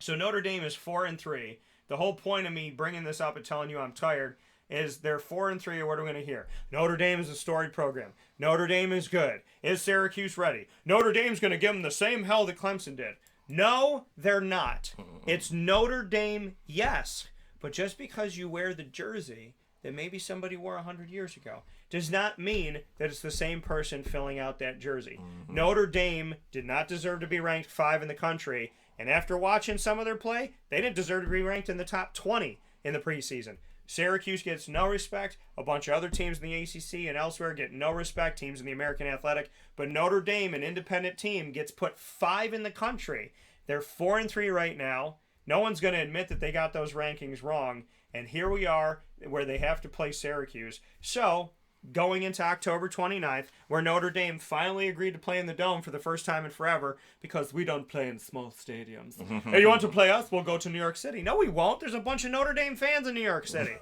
So Notre Dame is 4-3. The whole point of me bringing this up and telling you I'm tired is they're 4-3, or what are we going to hear? Notre Dame is a storied program. Notre Dame is good. Is Syracuse ready? Notre Dame's going to give them the same hell that Clemson did. No, they're not. It's Notre Dame, yes. But just because you wear the jersey that maybe somebody wore 100 years ago does not mean that it's the same person filling out that jersey. Notre Dame did not deserve to be ranked 5 in the country, and after watching some of their play, they didn't deserve to be ranked in the top 20 in the preseason. Syracuse gets no respect. A bunch of other teams in the ACC and elsewhere get no respect, teams in the American Athletic. But Notre Dame, an independent team, gets put 5 in the country. They're 4-3 right now. No one's going to admit that they got those rankings wrong. And here we are where they have to play Syracuse. So, going into October 29th, where Notre Dame finally agreed to play in the Dome for the first time in forever because we don't play in small stadiums. Hey, you want to play us? We'll go to New York City. No, we won't. There's a bunch of Notre Dame fans in New York City.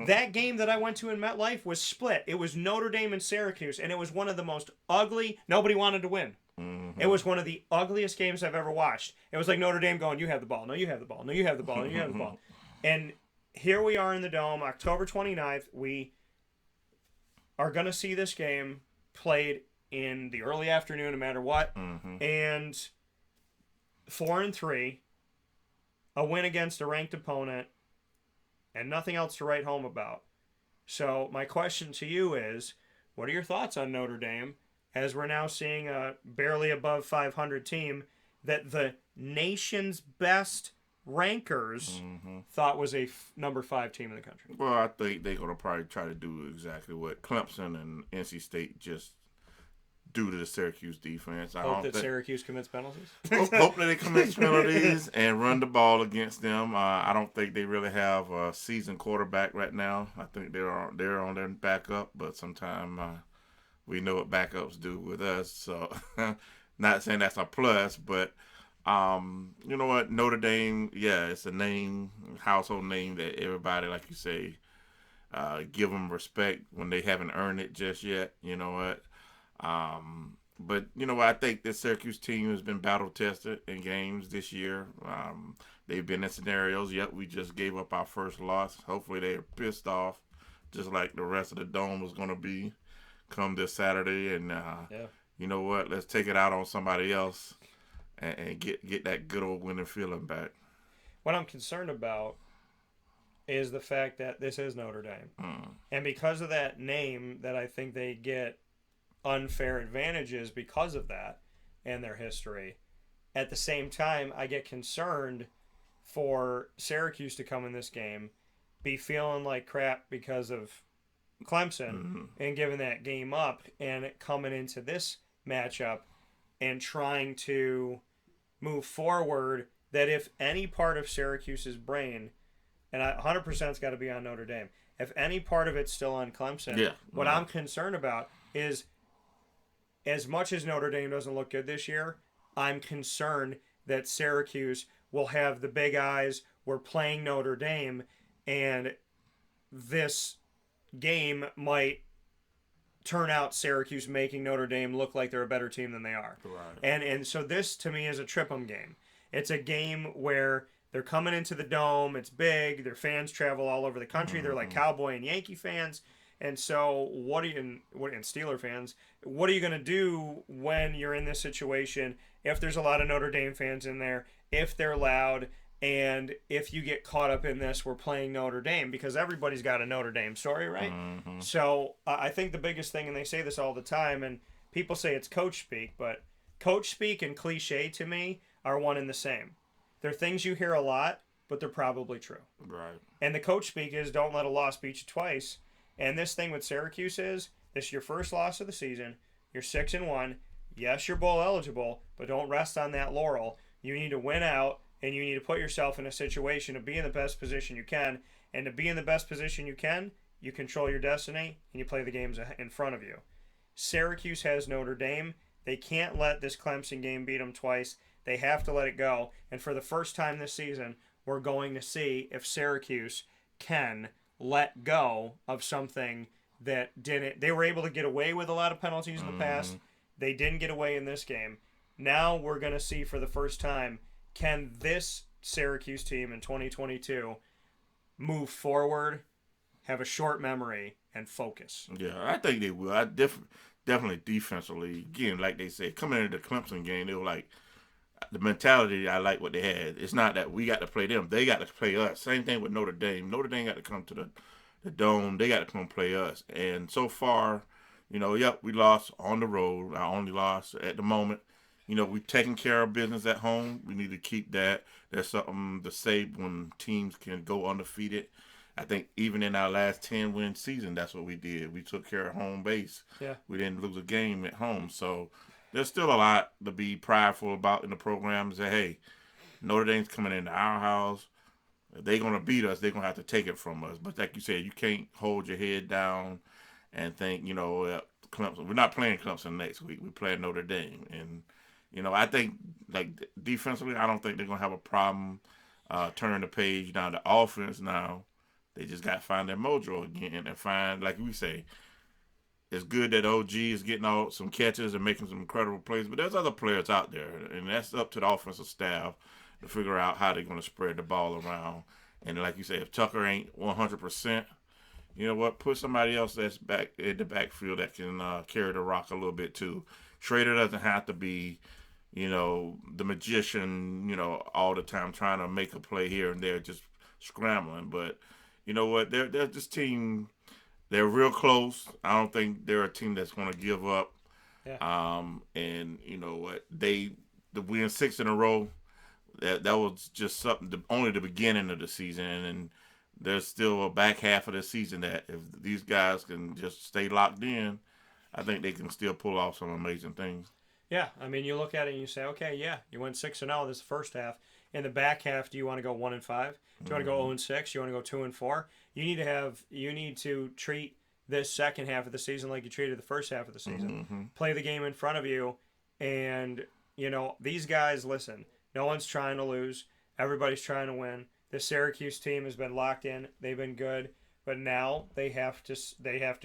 That game that I went to in MetLife was split. It was Notre Dame and Syracuse, and it was one of the most ugly. Nobody wanted to win. It was one of the ugliest games I've ever watched. It was like Notre Dame going, you have the ball. No, you have the ball. No, you have the ball. No, you have the ball. And here we are in the Dome, October 29th. We are going to see this game played in the early afternoon, no matter what. And 4-3, a win against a ranked opponent, and nothing else to write home about. So my question to you is, what are your thoughts on Notre Dame, as we're now seeing a barely above 500 team that the nation's best rankers thought was a number 5 team in the country? Well, I think they're going to probably try to do exactly what Clemson and NC State just do to the Syracuse defense. I hope that Syracuse commits penalties. Hopefully they commit penalties and run the ball against them. I don't think they really have a seasoned quarterback right now. I think they're on their backup, but sometimes we know what backups do with us. So not saying that's a plus, but you know what? Notre Dame, yeah, it's a name, household name that everybody, like you say, give them respect when they haven't earned it just yet. You know what? But you know what? I think this Syracuse team has been battle tested in games this year. They've been in scenarios. Yep, we just gave up our first loss. Hopefully they're pissed off, just like the rest of the Dome was going to be come this Saturday. And you know what? Let's take it out on somebody else and get that good old winning feeling back. What I'm concerned about is the fact that this is Notre Dame. And because of that name, that I think they get unfair advantages because of that and their history. At the same time, I get concerned for Syracuse to come in this game, be feeling like crap because of Clemson and giving that game up, and coming into this matchup and trying to move forward, that if any part of Syracuse's brain, and 100% it's got to be on Notre Dame, if any part of it's still on Clemson, what I'm concerned about is, as much as Notre Dame doesn't look good this year, I'm concerned that Syracuse will have the big eyes. We're playing Notre Dame, and this game might turn out Syracuse making Notre Dame look like they're a better team than they are. Right. And so this, to me, is a trip 'em game. It's a game where they're coming into the Dome. It's big. Their fans travel all over the country. They're like Cowboy and Yankee fans. And so and Steeler fans, what are you going to do when you're in this situation? If there's a lot of Notre Dame fans in there, if they're loud, and if you get caught up in this, we're playing Notre Dame, because everybody's got a Notre Dame story, right? So I think the biggest thing, and they say this all the time, and people say it's coach speak, but coach speak and cliche to me are one and the same. They're things you hear a lot, but they're probably true. Right. And the coach speak is, don't let a loss beat you twice. And this thing with Syracuse is, this is your first loss of the season. You're 6-1. Yes, you're bowl eligible, but don't rest on that laurel. You need to win out, and you need to put yourself in a situation to be in the best position you can. And to be in the best position you can, you control your destiny, and you play the games in front of you. Syracuse has Notre Dame. They can't let this Clemson game beat them twice. They have to let it go. And for the first time this season, we're going to see if Syracuse can let go of something that didn't. They were able to get away with a lot of penalties in the past. They didn't get away in this game. Now we're going to see for the first time, can this Syracuse team in 2022 move forward, have a short memory, and focus? Yeah, I think they will. Definitely defensively. Again, like they said, coming into the Clemson game, they were like, the mentality, I like what they had. It's not that we got to play them. They got to play us. Same thing with Notre Dame. Notre Dame got to come to the Dome. They got to come play us. And so far, we lost on the road. Our only loss at the moment. We've taken care of business at home. We need to keep that. There's something to say when teams can go undefeated. I think even in our last 10-win season, that's what we did. We took care of home base. Yeah. We didn't lose a game at home. So there's still a lot to be prideful about in the program. Say, hey, Notre Dame's coming into our house. If they're going to beat us, they're going to have to take it from us. But like you said, you can't hold your head down and think, Clemson. We're not playing Clemson next week. We're playing Notre Dame. And, I think, like, defensively, I don't think they're going to have a problem turning the page. Now, the offense now, they just got to find their mojo again and find, like we say, it's good that OG is getting out some catches and making some incredible plays, but there's other players out there, and that's up to the offensive staff to figure out how they're going to spread the ball around. And like you say, if Tucker ain't 100%, you know what? Put somebody else that's back in the backfield that can carry the rock a little bit too. Schrader doesn't have to be, the magician, all the time trying to make a play here and there, just scrambling. But you know what? They're this team. They're real close. I don't think they're a team that's going to give up. Yeah. And you know what? The win 6 in a row, that was just something. Only the beginning of the season, and there's still a back half of the season that if these guys can just stay locked in, I think they can still pull off some amazing things. Yeah, I mean, you look at it and you say, okay, yeah, you went 6-0 this first half. In the back half, do you want to go 1-5? Do you want to go 0-6? Do you want to go 2-4? You need to treat this second half of the season like you treated the first half of the season. Play the game in front of you, and these guys, listen. No one's trying to lose. Everybody's trying to win. The Syracuse team has been locked in. They've been good, but now they have to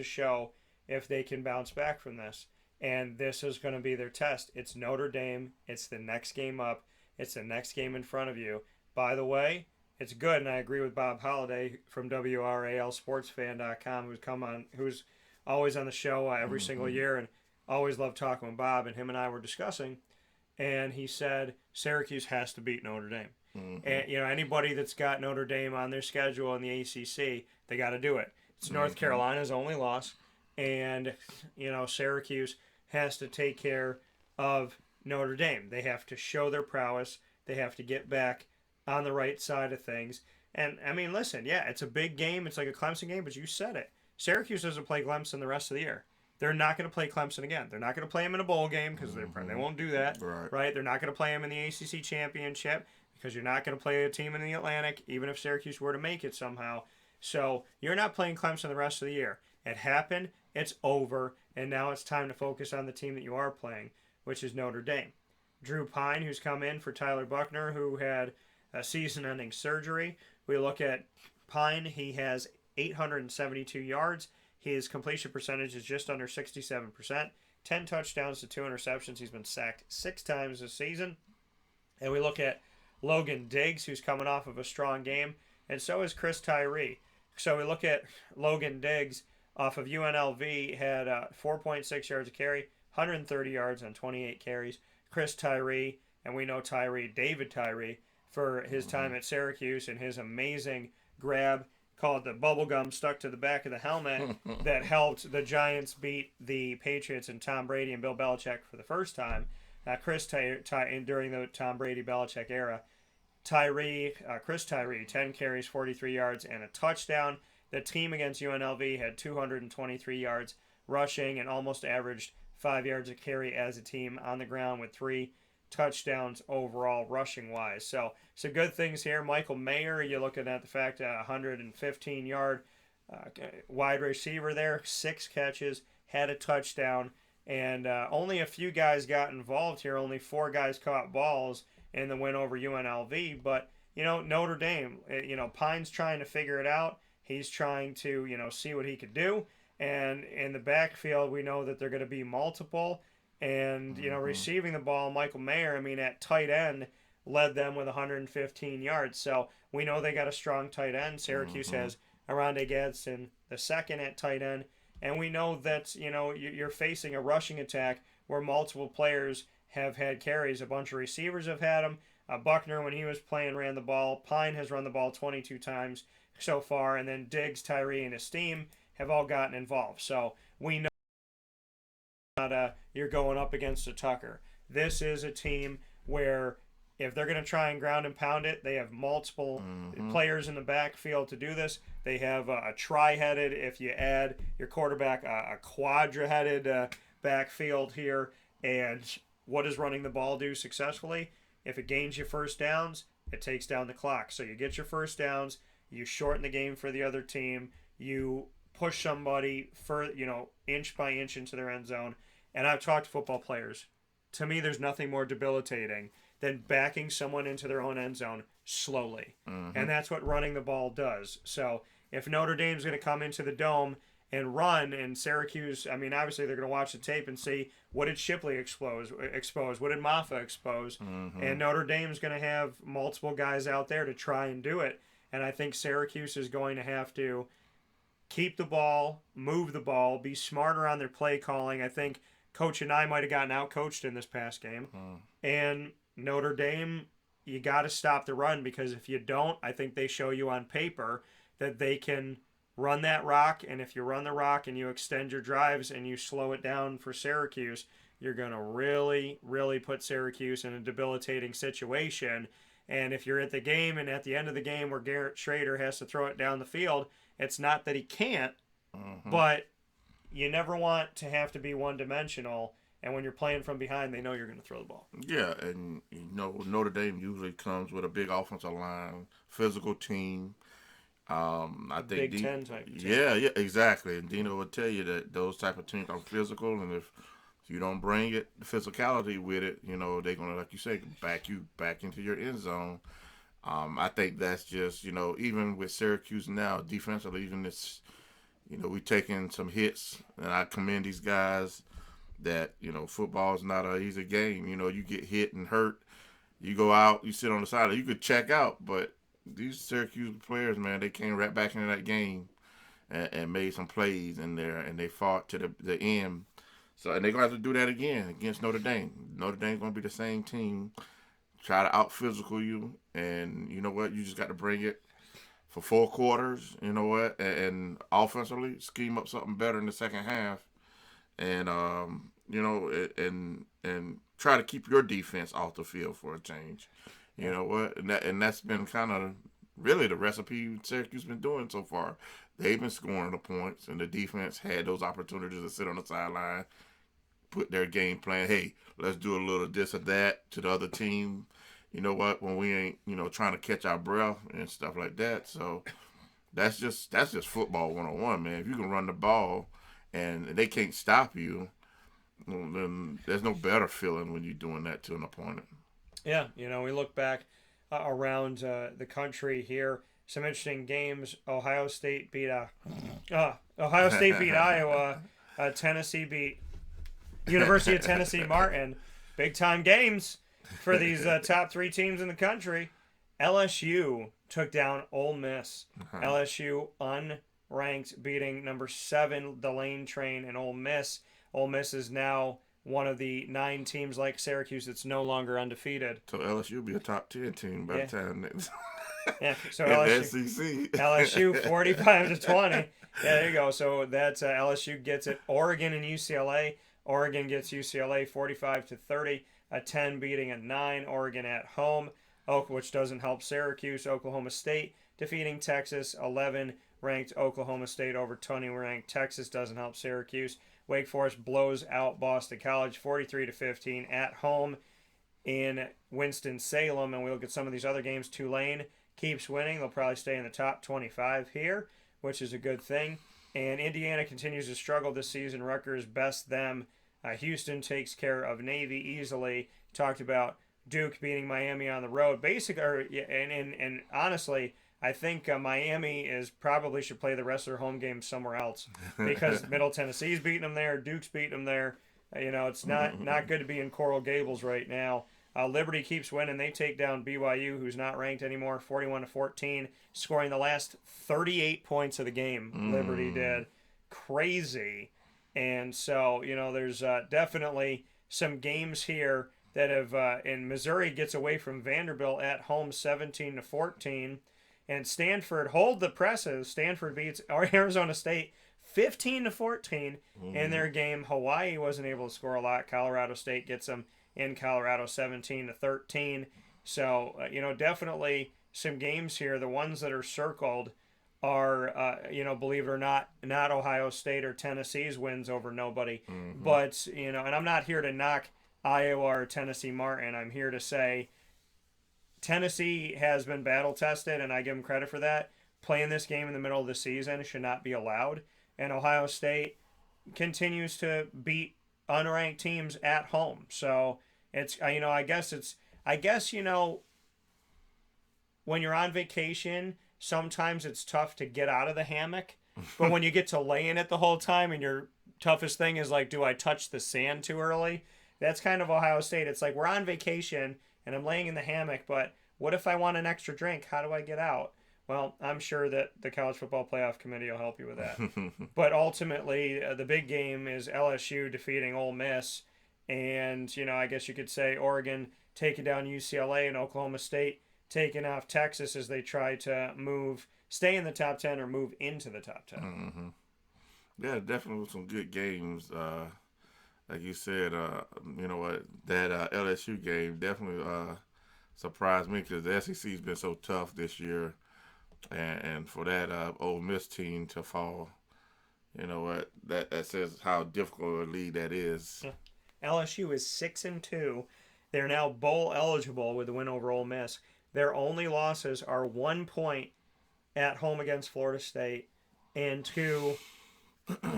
show if they can bounce back from this. And this is going to be their test. It's Notre Dame. It's the next game up. It's the next game in front of you. By the way, it's good, and I agree with Bob Holliday from WRALSportsFan.com, who's always on the show every single year, and always love talking with Bob. And him and I were discussing, and he said Syracuse has to beat Notre Dame. And anybody that's got Notre Dame on their schedule in the ACC, they got to do it. It's North Carolina's only loss, and Syracuse has to take care of Notre Dame. They have to show their prowess. They have to get back on the right side of things. And I mean, listen, yeah, it's a big game. It's like a Clemson game, but you said it. Syracuse doesn't play Clemson the rest of the year. They're not going to play Clemson again. They're not going to play them in a bowl game because they won't do that, right? They're not going to play them in the ACC championship because you're not going to play a team in the Atlantic, even if Syracuse were to make it somehow. So you're not playing Clemson the rest of the year. It happened. It's over. And now it's time to focus on the team that you are playing, which is Notre Dame. Drew Pine, who's come in for Tyler Buchner, who had a season-ending surgery. We look at Pine. He has 872 yards. His completion percentage is just under 67%. 10 touchdowns to 2 interceptions. He's been sacked 6 times this season. And we look at Logan Diggs, who's coming off of a strong game. And so is Chris Tyree. So we look at Logan Diggs off of UNLV, had 4.6 yards a carry, 130 yards on 28 carries. Chris Tyree, and we know David Tyree, for his time at Syracuse and his amazing grab called the bubblegum stuck to the back of the helmet that helped the Giants beat the Patriots and Tom Brady and Bill Belichick for the first time. Chris Tyree, during the Tom Brady-Belichick era, Chris Tyree, 10 carries, 43 yards, and a touchdown. The team against UNLV had 223 yards rushing and almost averaged 5 yards a carry as a team on the ground with 3 touchdowns overall rushing-wise. So some good things here. Michael Mayer, you're looking at the fact that 115-yard wide receiver there, 6 catches, had a touchdown, and only a few guys got involved here. Only 4 guys caught balls in the win over UNLV. But, Notre Dame, Pine's trying to figure it out. He's trying to, see what he could do. And in the backfield, we know that they're going to be multiple. And, receiving the ball, Michael Mayer, at tight end, led them with 115 yards. So we know they got a strong tight end. Syracuse has Arondé Gadsden the second at tight end. And we know that, you're facing a rushing attack where multiple players have had carries. A bunch of receivers have had them. Buchner, when he was playing, ran the ball. Pine has run the ball 22 times so far. And then Diggs, Tyree, and his team have all gotten involved. So we know you're going up against a Tucker. This is a team where if they're going to try and ground and pound it, they have multiple players in the backfield to do this. They have a tri-headed, if you add your quarterback, a quadra-headed backfield here. And what does running the ball do successfully? If it gains you first downs, it takes down the clock. So you get your first downs, you shorten the game for the other team, you push somebody inch by inch into their end zone. And I've talked to football players. To me, there's nothing more debilitating than backing someone into their own end zone slowly. And that's what running the ball does. So if Notre Dame's going to come into the Dome and run, and Syracuse, obviously they're going to watch the tape and see, what did Shipley expose? What did Maffa expose? And Notre Dame's going to have multiple guys out there to try and do it. And I think Syracuse is going to have to keep the ball, move the ball, be smarter on their play calling. I think Coach and I might have gotten out-coached in this past game. And Notre Dame, you got to stop the run, because if you don't, I think they show you on paper that they can run that rock. And if you run the rock and you extend your drives and you slow it down for Syracuse, you're going to really, really put Syracuse in a debilitating situation. And if you're at the game and at the end of the game where Garrett Schrader has to throw it down the field, it's not that he can't, but you never want to have to be one-dimensional. And when you're playing from behind, they know you're going to throw the ball. Yeah, and Notre Dame usually comes with a big offensive line, physical team. I think Big Ten type team. Yeah, exactly. And Dino would tell you that those type of teams are physical, and if you don't bring the physicality with it, they're going to, like you say, back you back into your end zone. I think that's just, even with Syracuse now, defensively, even it's, we taking some hits, and I commend these guys that, football is not an easy game. You get hit and hurt, you go out, you sit on the side, you could check out, but these Syracuse players, man, they came right back into that game and made some plays in there, and they fought to the end. So, and they're going to have to do that again against Notre Dame. Notre Dame's going to be the same team, try to out-physical you, and you know what? You just got to bring it for 4 quarters, and offensively scheme up something better in the second half, and, and try to keep your defense off the field for a change. You know what? And that's been kind of really the recipe Syracuse been doing so far. They've been scoring the points, and the defense had those opportunities to sit on the sideline, put their game plan. Hey, let's do a little this or that to the other team. You know what? When we ain't trying to catch our breath and stuff like that. So that's just football 101, man. If you can run the ball and they can't stop you, then there's no better feeling when you're doing that to an opponent. Yeah, we look back around the country here. Some interesting games. Ohio State beat Iowa. Tennessee beat University of Tennessee Martin. Big time games for these top 3 teams in the country. LSU took down Ole Miss. LSU unranked, beating number 7 the Lane Train and Ole Miss. Ole Miss is now one of the 9 teams like Syracuse that's no longer undefeated. So LSU will be a top 10 team by the time next. Yeah, so LSU, LSU 45-20. Yeah, there you go. So that's LSU gets it. Oregon and UCLA. Oregon gets UCLA 45-30. A 10 beating a 9. Oregon at home. Which doesn't help Syracuse. Oklahoma State defeating Texas. 11 ranked Oklahoma State over 20 ranked Texas. Doesn't help Syracuse. Wake Forest blows out Boston College 43-15 at home in Winston-Salem. And we look at some of these other games. Tulane keeps winning. They'll probably stay in the top 25 here, which is a good thing. And Indiana continues to struggle this season. Rutgers best them. Houston takes care of Navy easily. Talked about Duke beating Miami on the road. And honestly, I think Miami probably should play the rest of their home games somewhere else because Middle Tennessee's beating them there. Duke's beating them there. It's not good to be in Coral Gables right now. Liberty keeps winning. They take down BYU, who's not ranked anymore, 41-14, scoring the last 38 points of the game. Liberty did. Crazy. And so, there's definitely some games here that have, and Missouri gets away from Vanderbilt at home 17-14. And Stanford hold the presses. Stanford beats Arizona State 15-14 in their game. Hawaii wasn't able to score a lot. Colorado State gets them in Colorado 17-13. So, definitely some games here. The ones that are circled are, believe it or not Ohio State or Tennessee's wins over nobody. But, and I'm not here to knock Iowa or Tennessee Martin. I'm here to say Tennessee has been battle tested, and I give them credit for that. Playing this game in the middle of the season should not be allowed. And Ohio State continues to beat unranked teams at home. So it's, I guess, when you're on vacation, sometimes it's tough to get out of the hammock. But when you get to lay in it the whole time and your toughest thing is like, do I touch the sand too early? That's kind of Ohio State. It's like we're on vacation and I'm laying in the hammock, but what if I want an extra drink? How do I get out? Well, I'm sure that the College Football Playoff Committee will help you with that. But ultimately, the big game is LSU defeating Ole Miss. And, I guess you could say Oregon taking down UCLA and Oklahoma State taking off Texas as they try to stay in the top 10 or move into the top 10. Yeah, definitely some good games. Like you said, that LSU game definitely surprised me because the SEC's been so tough this year. And for that Ole Miss team to fall, that says how difficult a league that is. Yeah. LSU is 6-2. They're now bowl eligible with the win over Ole Miss. Their only losses are 1 point at home against Florida State and 2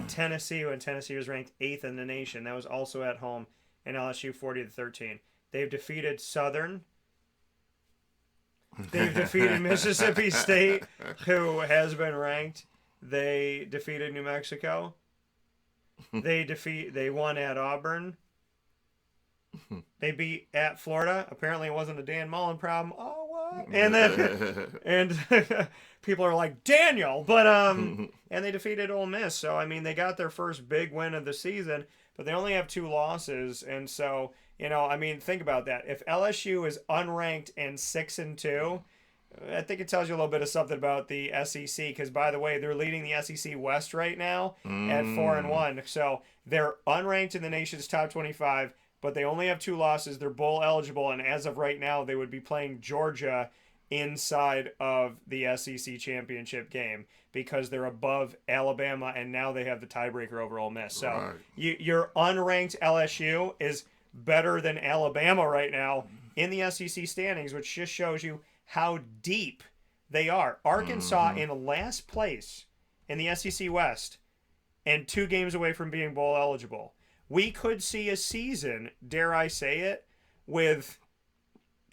Tennessee, when Tennessee was ranked 8th in the nation. That was also at home, and LSU 40-13. They've defeated Southern. They've defeated Mississippi State, who has been ranked. They defeated New Mexico. They won at Auburn. They beat at Florida. Apparently it wasn't a Dan Mullen problem. Oh, what? And then people are like, Daniel, but and they defeated Ole Miss. So they got their first big win of the season, but they only have 2 losses. And so, think about that. If LSU is unranked and 6-2, I think it tells you a little bit of something about the SEC, because, by the way, they're leading the SEC West right now at 4-1. So they're unranked in the nation's top 25. but they only have 2 losses. They're bowl eligible, and as of right now, they would be playing Georgia inside of the SEC championship game because they're above Alabama, and now they have the tiebreaker over Ole Miss. So your unranked LSU is better than Alabama right now in the SEC standings, which just shows you how deep they are. Arkansas in last place in the SEC West and 2 games away from being bowl eligible. We could see a season, dare I say it, with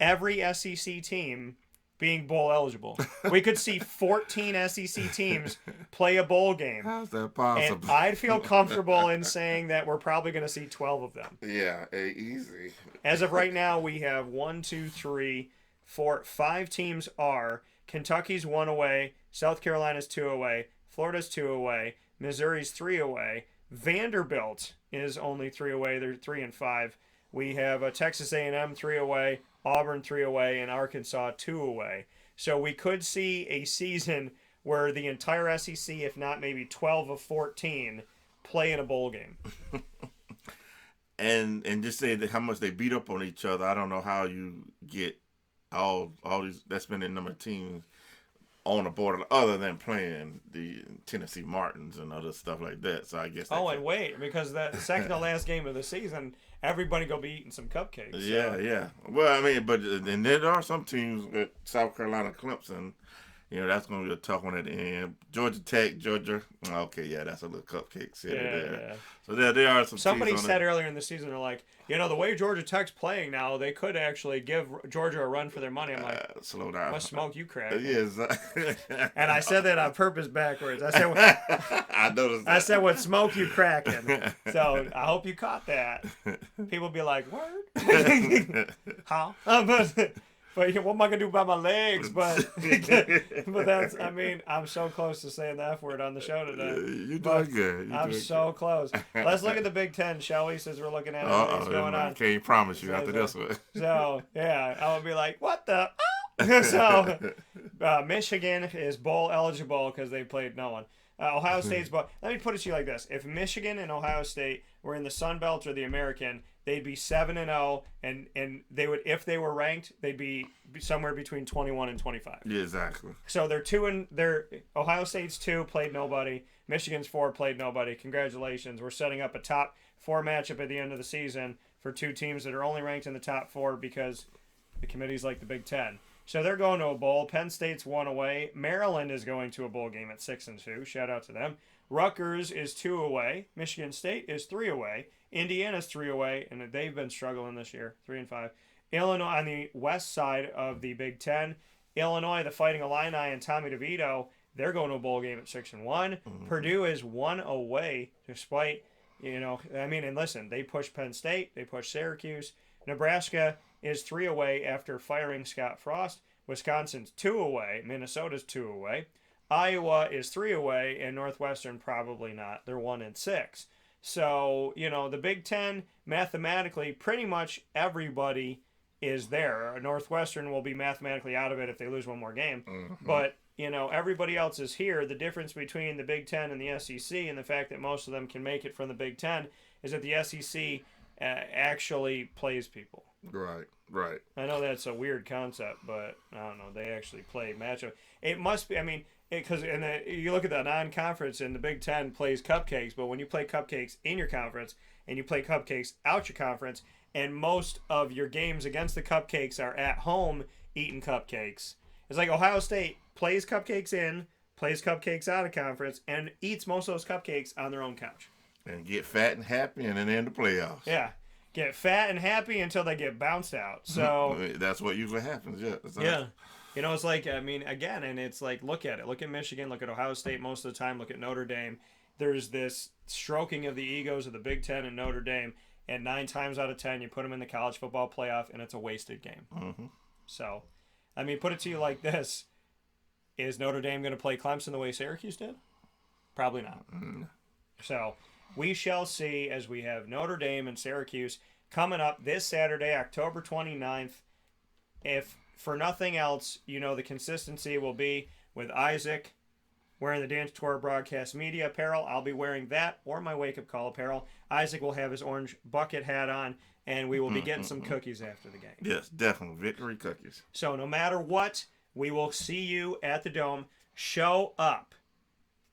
every SEC team being bowl eligible. We could see 14 SEC teams play a bowl game. How's that possible? And I'd feel comfortable in saying that we're probably going to see 12 of them. Yeah, easy. As of right now, we have 1, 2, 3, 4, 5 teams are. Kentucky's 1 away. South Carolina's 2 away. Florida's 2 away. Missouri's 3 away. Vanderbilt is only 3 away. They're 3 and 5. We have Texas A&M 3 away. Auburn 3 away, and Arkansas 2 away. So we could see a season where the entire SEC, if not maybe 12 of 14, play in a bowl game. and just say that how much they beat up on each other. I don't know how you get all these that's many number of teams on the board other than playing the Tennessee Martins and other stuff like that. So I guess. And wait, because the second to last game of the season, everybody go be eating some cupcakes. So. Yeah. Well, I mean, but and there are some teams at South Carolina, Clemson. You know, that's going to be a tough one at the end. Georgia Tech, Georgia. Okay, yeah, that's a little cupcake city there. Yeah. So there are some. Somebody said earlier in the season, they're like, the way Georgia Tech's playing now, they could actually give Georgia a run for their money. I'm like, slow down. What smoke you crack? Yes. And I said that on purpose backwards. I said, I noticed that. I said, what smoke you cracking? So I hope you caught that. People be like, word? How? But what am I gonna do about my legs? But that's. I mean, I'm so close to saying the F word on the show today. You're doing good. I'm so close. Let's look at the Big Ten, shall we? Since we're looking at what's going on. I can't promise you after this one. So yeah, I would be like, what the? So Michigan is bowl eligible because they played no one. Ohio State's bowl. Let me put it to you like this: if Michigan and Ohio State were in the Sun Belt or the American, they'd be 7-0, and they would, if they were ranked, they'd be somewhere between 21 and 25. Yeah, exactly. So they're 2 and they're Ohio State's 2, played nobody. Michigan's 4, played nobody. Congratulations. We're setting up a top 4 matchup at the end of the season for 2 teams that are only ranked in the top 4 because the committee's like the Big Ten. So they're going to a bowl. Penn State's 1 away. Maryland is going to a bowl game at 6-2. Shout out to them. Rutgers is 2 away. Michigan State is 3 away. Indiana's 3 away, and they've been struggling this year, 3 and 5. Illinois on the west side of the Big Ten. Illinois, the Fighting Illini, and Tommy DeVito, they're going to a bowl game at 6-1. Mm-hmm. Purdue is 1 away, despite, and listen, they pushed Penn State, they pushed Syracuse. Nebraska is 3 away after firing Scott Frost. Wisconsin's 2 away. Minnesota's 2 away. Iowa is 3 away, and Northwestern probably not. They're 1 and 6. So, the Big Ten, mathematically, pretty much everybody is there. Northwestern will be mathematically out of it if they lose one more game. Mm-hmm. But, everybody else is here. The difference between the Big Ten and the SEC and the fact that most of them can make it from the Big Ten is that the SEC actually plays people. Right. I know that's a weird concept, but I don't know. They actually play matchup. It must be, because you look at the non-conference and the Big Ten plays cupcakes, but when you play cupcakes in your conference and you play cupcakes out your conference, and most of your games against the cupcakes are at home eating cupcakes, it's like Ohio State plays cupcakes in, plays cupcakes out of conference, and eats most of those cupcakes on their own couch. And get fat and happy, and then in the playoffs. Yeah. Get fat and happy until they get bounced out. So that's what usually happens, yeah. Yeah. It's like, again, and it's like, look at it. Look at Michigan, look at Ohio State most of the time, look at Notre Dame. There's this stroking of the egos of the Big Ten and Notre Dame, and 9 times out of 10, you put them in the college football playoff, and it's a wasted game. Mm-hmm. So, put it to you like this. Is Notre Dame going to play Clemson the way Syracuse did? Probably not. Mm-hmm. So, we shall see as we have Notre Dame and Syracuse coming up this Saturday, October 29th. If for nothing else, the consistency will be with Isaac wearing the Dance Tour Broadcast Media apparel. I'll be wearing that or my Wake Up Call apparel. Isaac will have his orange bucket hat on, and we will be getting some cookies after the game. Yes, definitely. Victory cookies. So no matter what, we will see you at the Dome. Show up.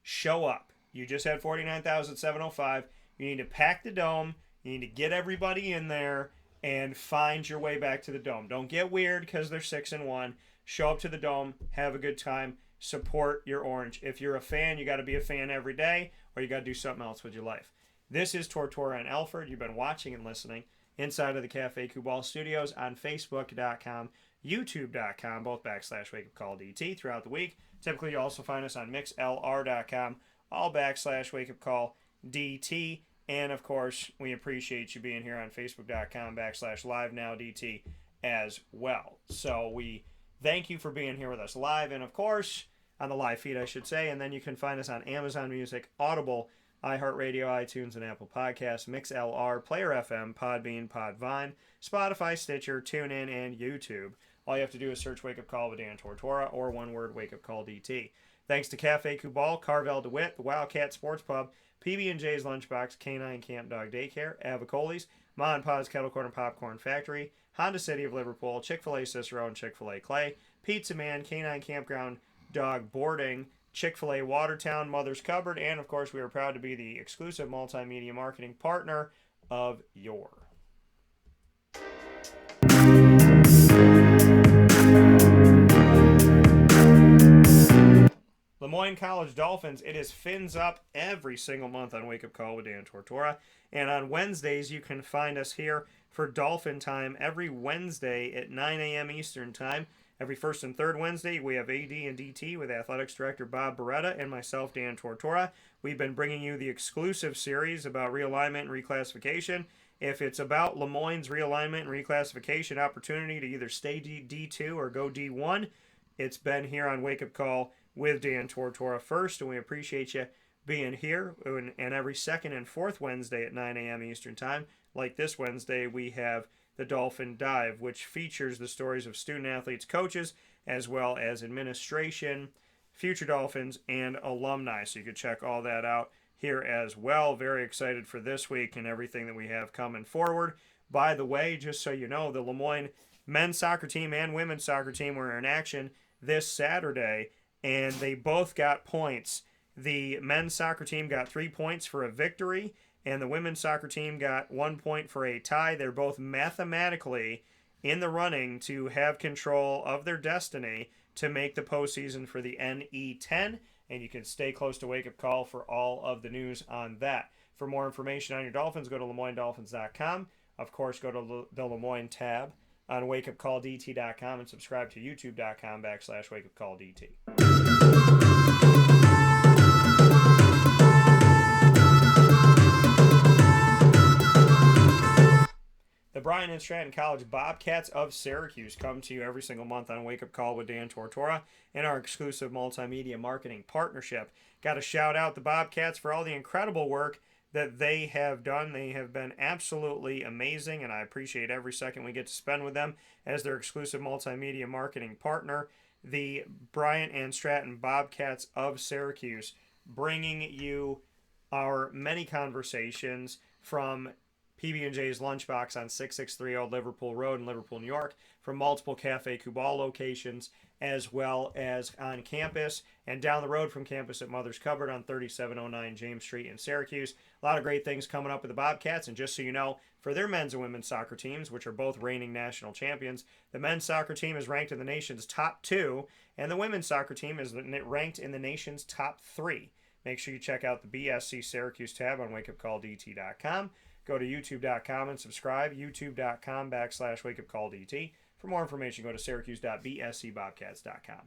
Show up. You just had 49,705. You need to pack the Dome. You need to get everybody in there and find your way back to the Dome. Don't get weird because they're 6-1. Show up to the Dome. Have a good time. Support your Orange. If you're a fan, you got to be a fan every day, or you got to do something else with your life. This is Tortora and Alford. You've been watching and listening inside of the Cafe Kubal Studios on Facebook.com, YouTube.com, both /WakeUpCallDT throughout the week. Typically, you also find us on MixLR.com, all /WakeUpCallDT. And, of course, we appreciate you being here on Facebook.com /LiveNowDT as well. So we thank you for being here with us live and, of course, on the live feed, I should say. And then you can find us on Amazon Music, Audible, iHeartRadio, iTunes, and Apple Podcasts, MixLR, Player FM, Podbean, Podvine, Spotify, Stitcher, TuneIn, and YouTube. All you have to do is search Wake Up Call with Dan Tortora or one word Wake Up Call DT. Thanks to Cafe Kubal, Carvel DeWitt, the Wildcat Sports Pub, PB&J's Lunchbox, Canine Camp Dog Daycare, Avicoli's, MON-FRI's Kettle Corn and Popcorn Factory, Honda City of Liverpool, Chick-fil-A Cicero and Chick-fil-A Clay, Pizza Man, Canine Campground Dog Boarding, Chick-fil-A Watertown, Mother's Cupboard, and of course we are proud to be the exclusive multimedia marketing partner of your. Lemoyne College Dolphins, it is Fins Up every single month on Wake Up Call with Dan Tortora. And on Wednesdays, you can find us here for Dolphin Time every Wednesday at 9 a.m. Eastern Time. Every first and third Wednesday, we have AD and DT with Athletics Director Bob Beretta and myself, Dan Tortora. We've been bringing you the exclusive series about realignment and reclassification. If it's about Lemoyne's realignment and reclassification opportunity to either stay D2 or go D1, it's been here on Wake Up Call with Dan Tortora first, and we appreciate you being here. And every second and fourth Wednesday at 9 a.m. Eastern Time, like this Wednesday, we have the Dolphin Dive, which features the stories of student athletes, coaches, as well as administration, future Dolphins, and alumni. So you can check all that out here as well. Very excited for this week and everything that we have coming forward. By the way, just so you know, the Lemoyne men's soccer team and women's soccer team were in action this Saturday, and they both got points. The men's soccer team got 3 points for a victory, and the women's soccer team got 1 point for a tie. They're both mathematically in the running to have control of their destiny to make the postseason for the NE10, and you can stay close to Wake Up Call for all of the news on that. For more information on your Dolphins, go to LeMoyneDolphins.com. Of course, go to the Lemoyne tab on WakeUpCallDT.com and subscribe to YouTube.com /WakeUpCallDT. The Bryan and Stratton College Bobcats of Syracuse come to you every single month on Wake Up Call with Dan Tortora and our exclusive multimedia marketing partnership. Got to shout out the Bobcats for all the incredible work that they have done. They have been absolutely amazing, and I appreciate every second we get to spend with them as their exclusive multimedia marketing partner. The Bryan and Stratton Bobcats of Syracuse, bringing you our many conversations from PB&J's Lunchbox on 663 Old Liverpool Road in Liverpool, New York, from multiple Cafe Kubal locations, as well as on campus and down the road from campus at Mother's Cupboard on 3709 James Street in Syracuse. A lot of great things coming up with the Bobcats, and just so you know, for their men's and women's soccer teams, which are both reigning national champions, the men's soccer team is ranked in the nation's top 2, and the women's soccer team is ranked in the nation's top 3. Make sure you check out the BSC Syracuse tab on WakeUpCallDT.com. Go to YouTube.com and subscribe, YouTube.com /WakeUpCallDT. For more information, go to Syracuse.bscbobcats.com.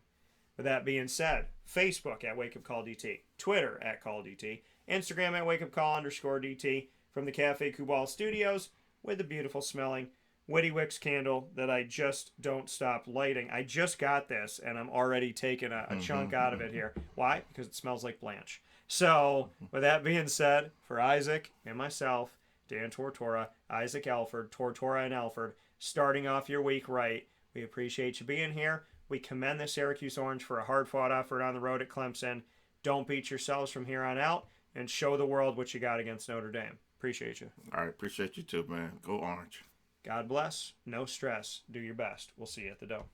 With that being said, Facebook at WakeUpCallDT, Twitter at CallDT, Instagram at WakeUpCall_DT, from the Cafe Kubal Studios with the beautiful smelling Witty Wicks candle that I just don't stop lighting. I just got this, and I'm already taking a chunk out of it here. Why? Because it smells like Blanche. So, with that being said, for Isaac and myself, Dan Tortora, Isaac Alford, Tortora and Alford, starting off your week right. We appreciate you being here. We commend the Syracuse Orange for a hard-fought effort on the road at Clemson. Don't beat yourselves from here on out, and show the world what you got against Notre Dame. Appreciate you. All right, appreciate you too, man. Go Orange. God bless. No stress. Do your best. We'll see you at the Dome.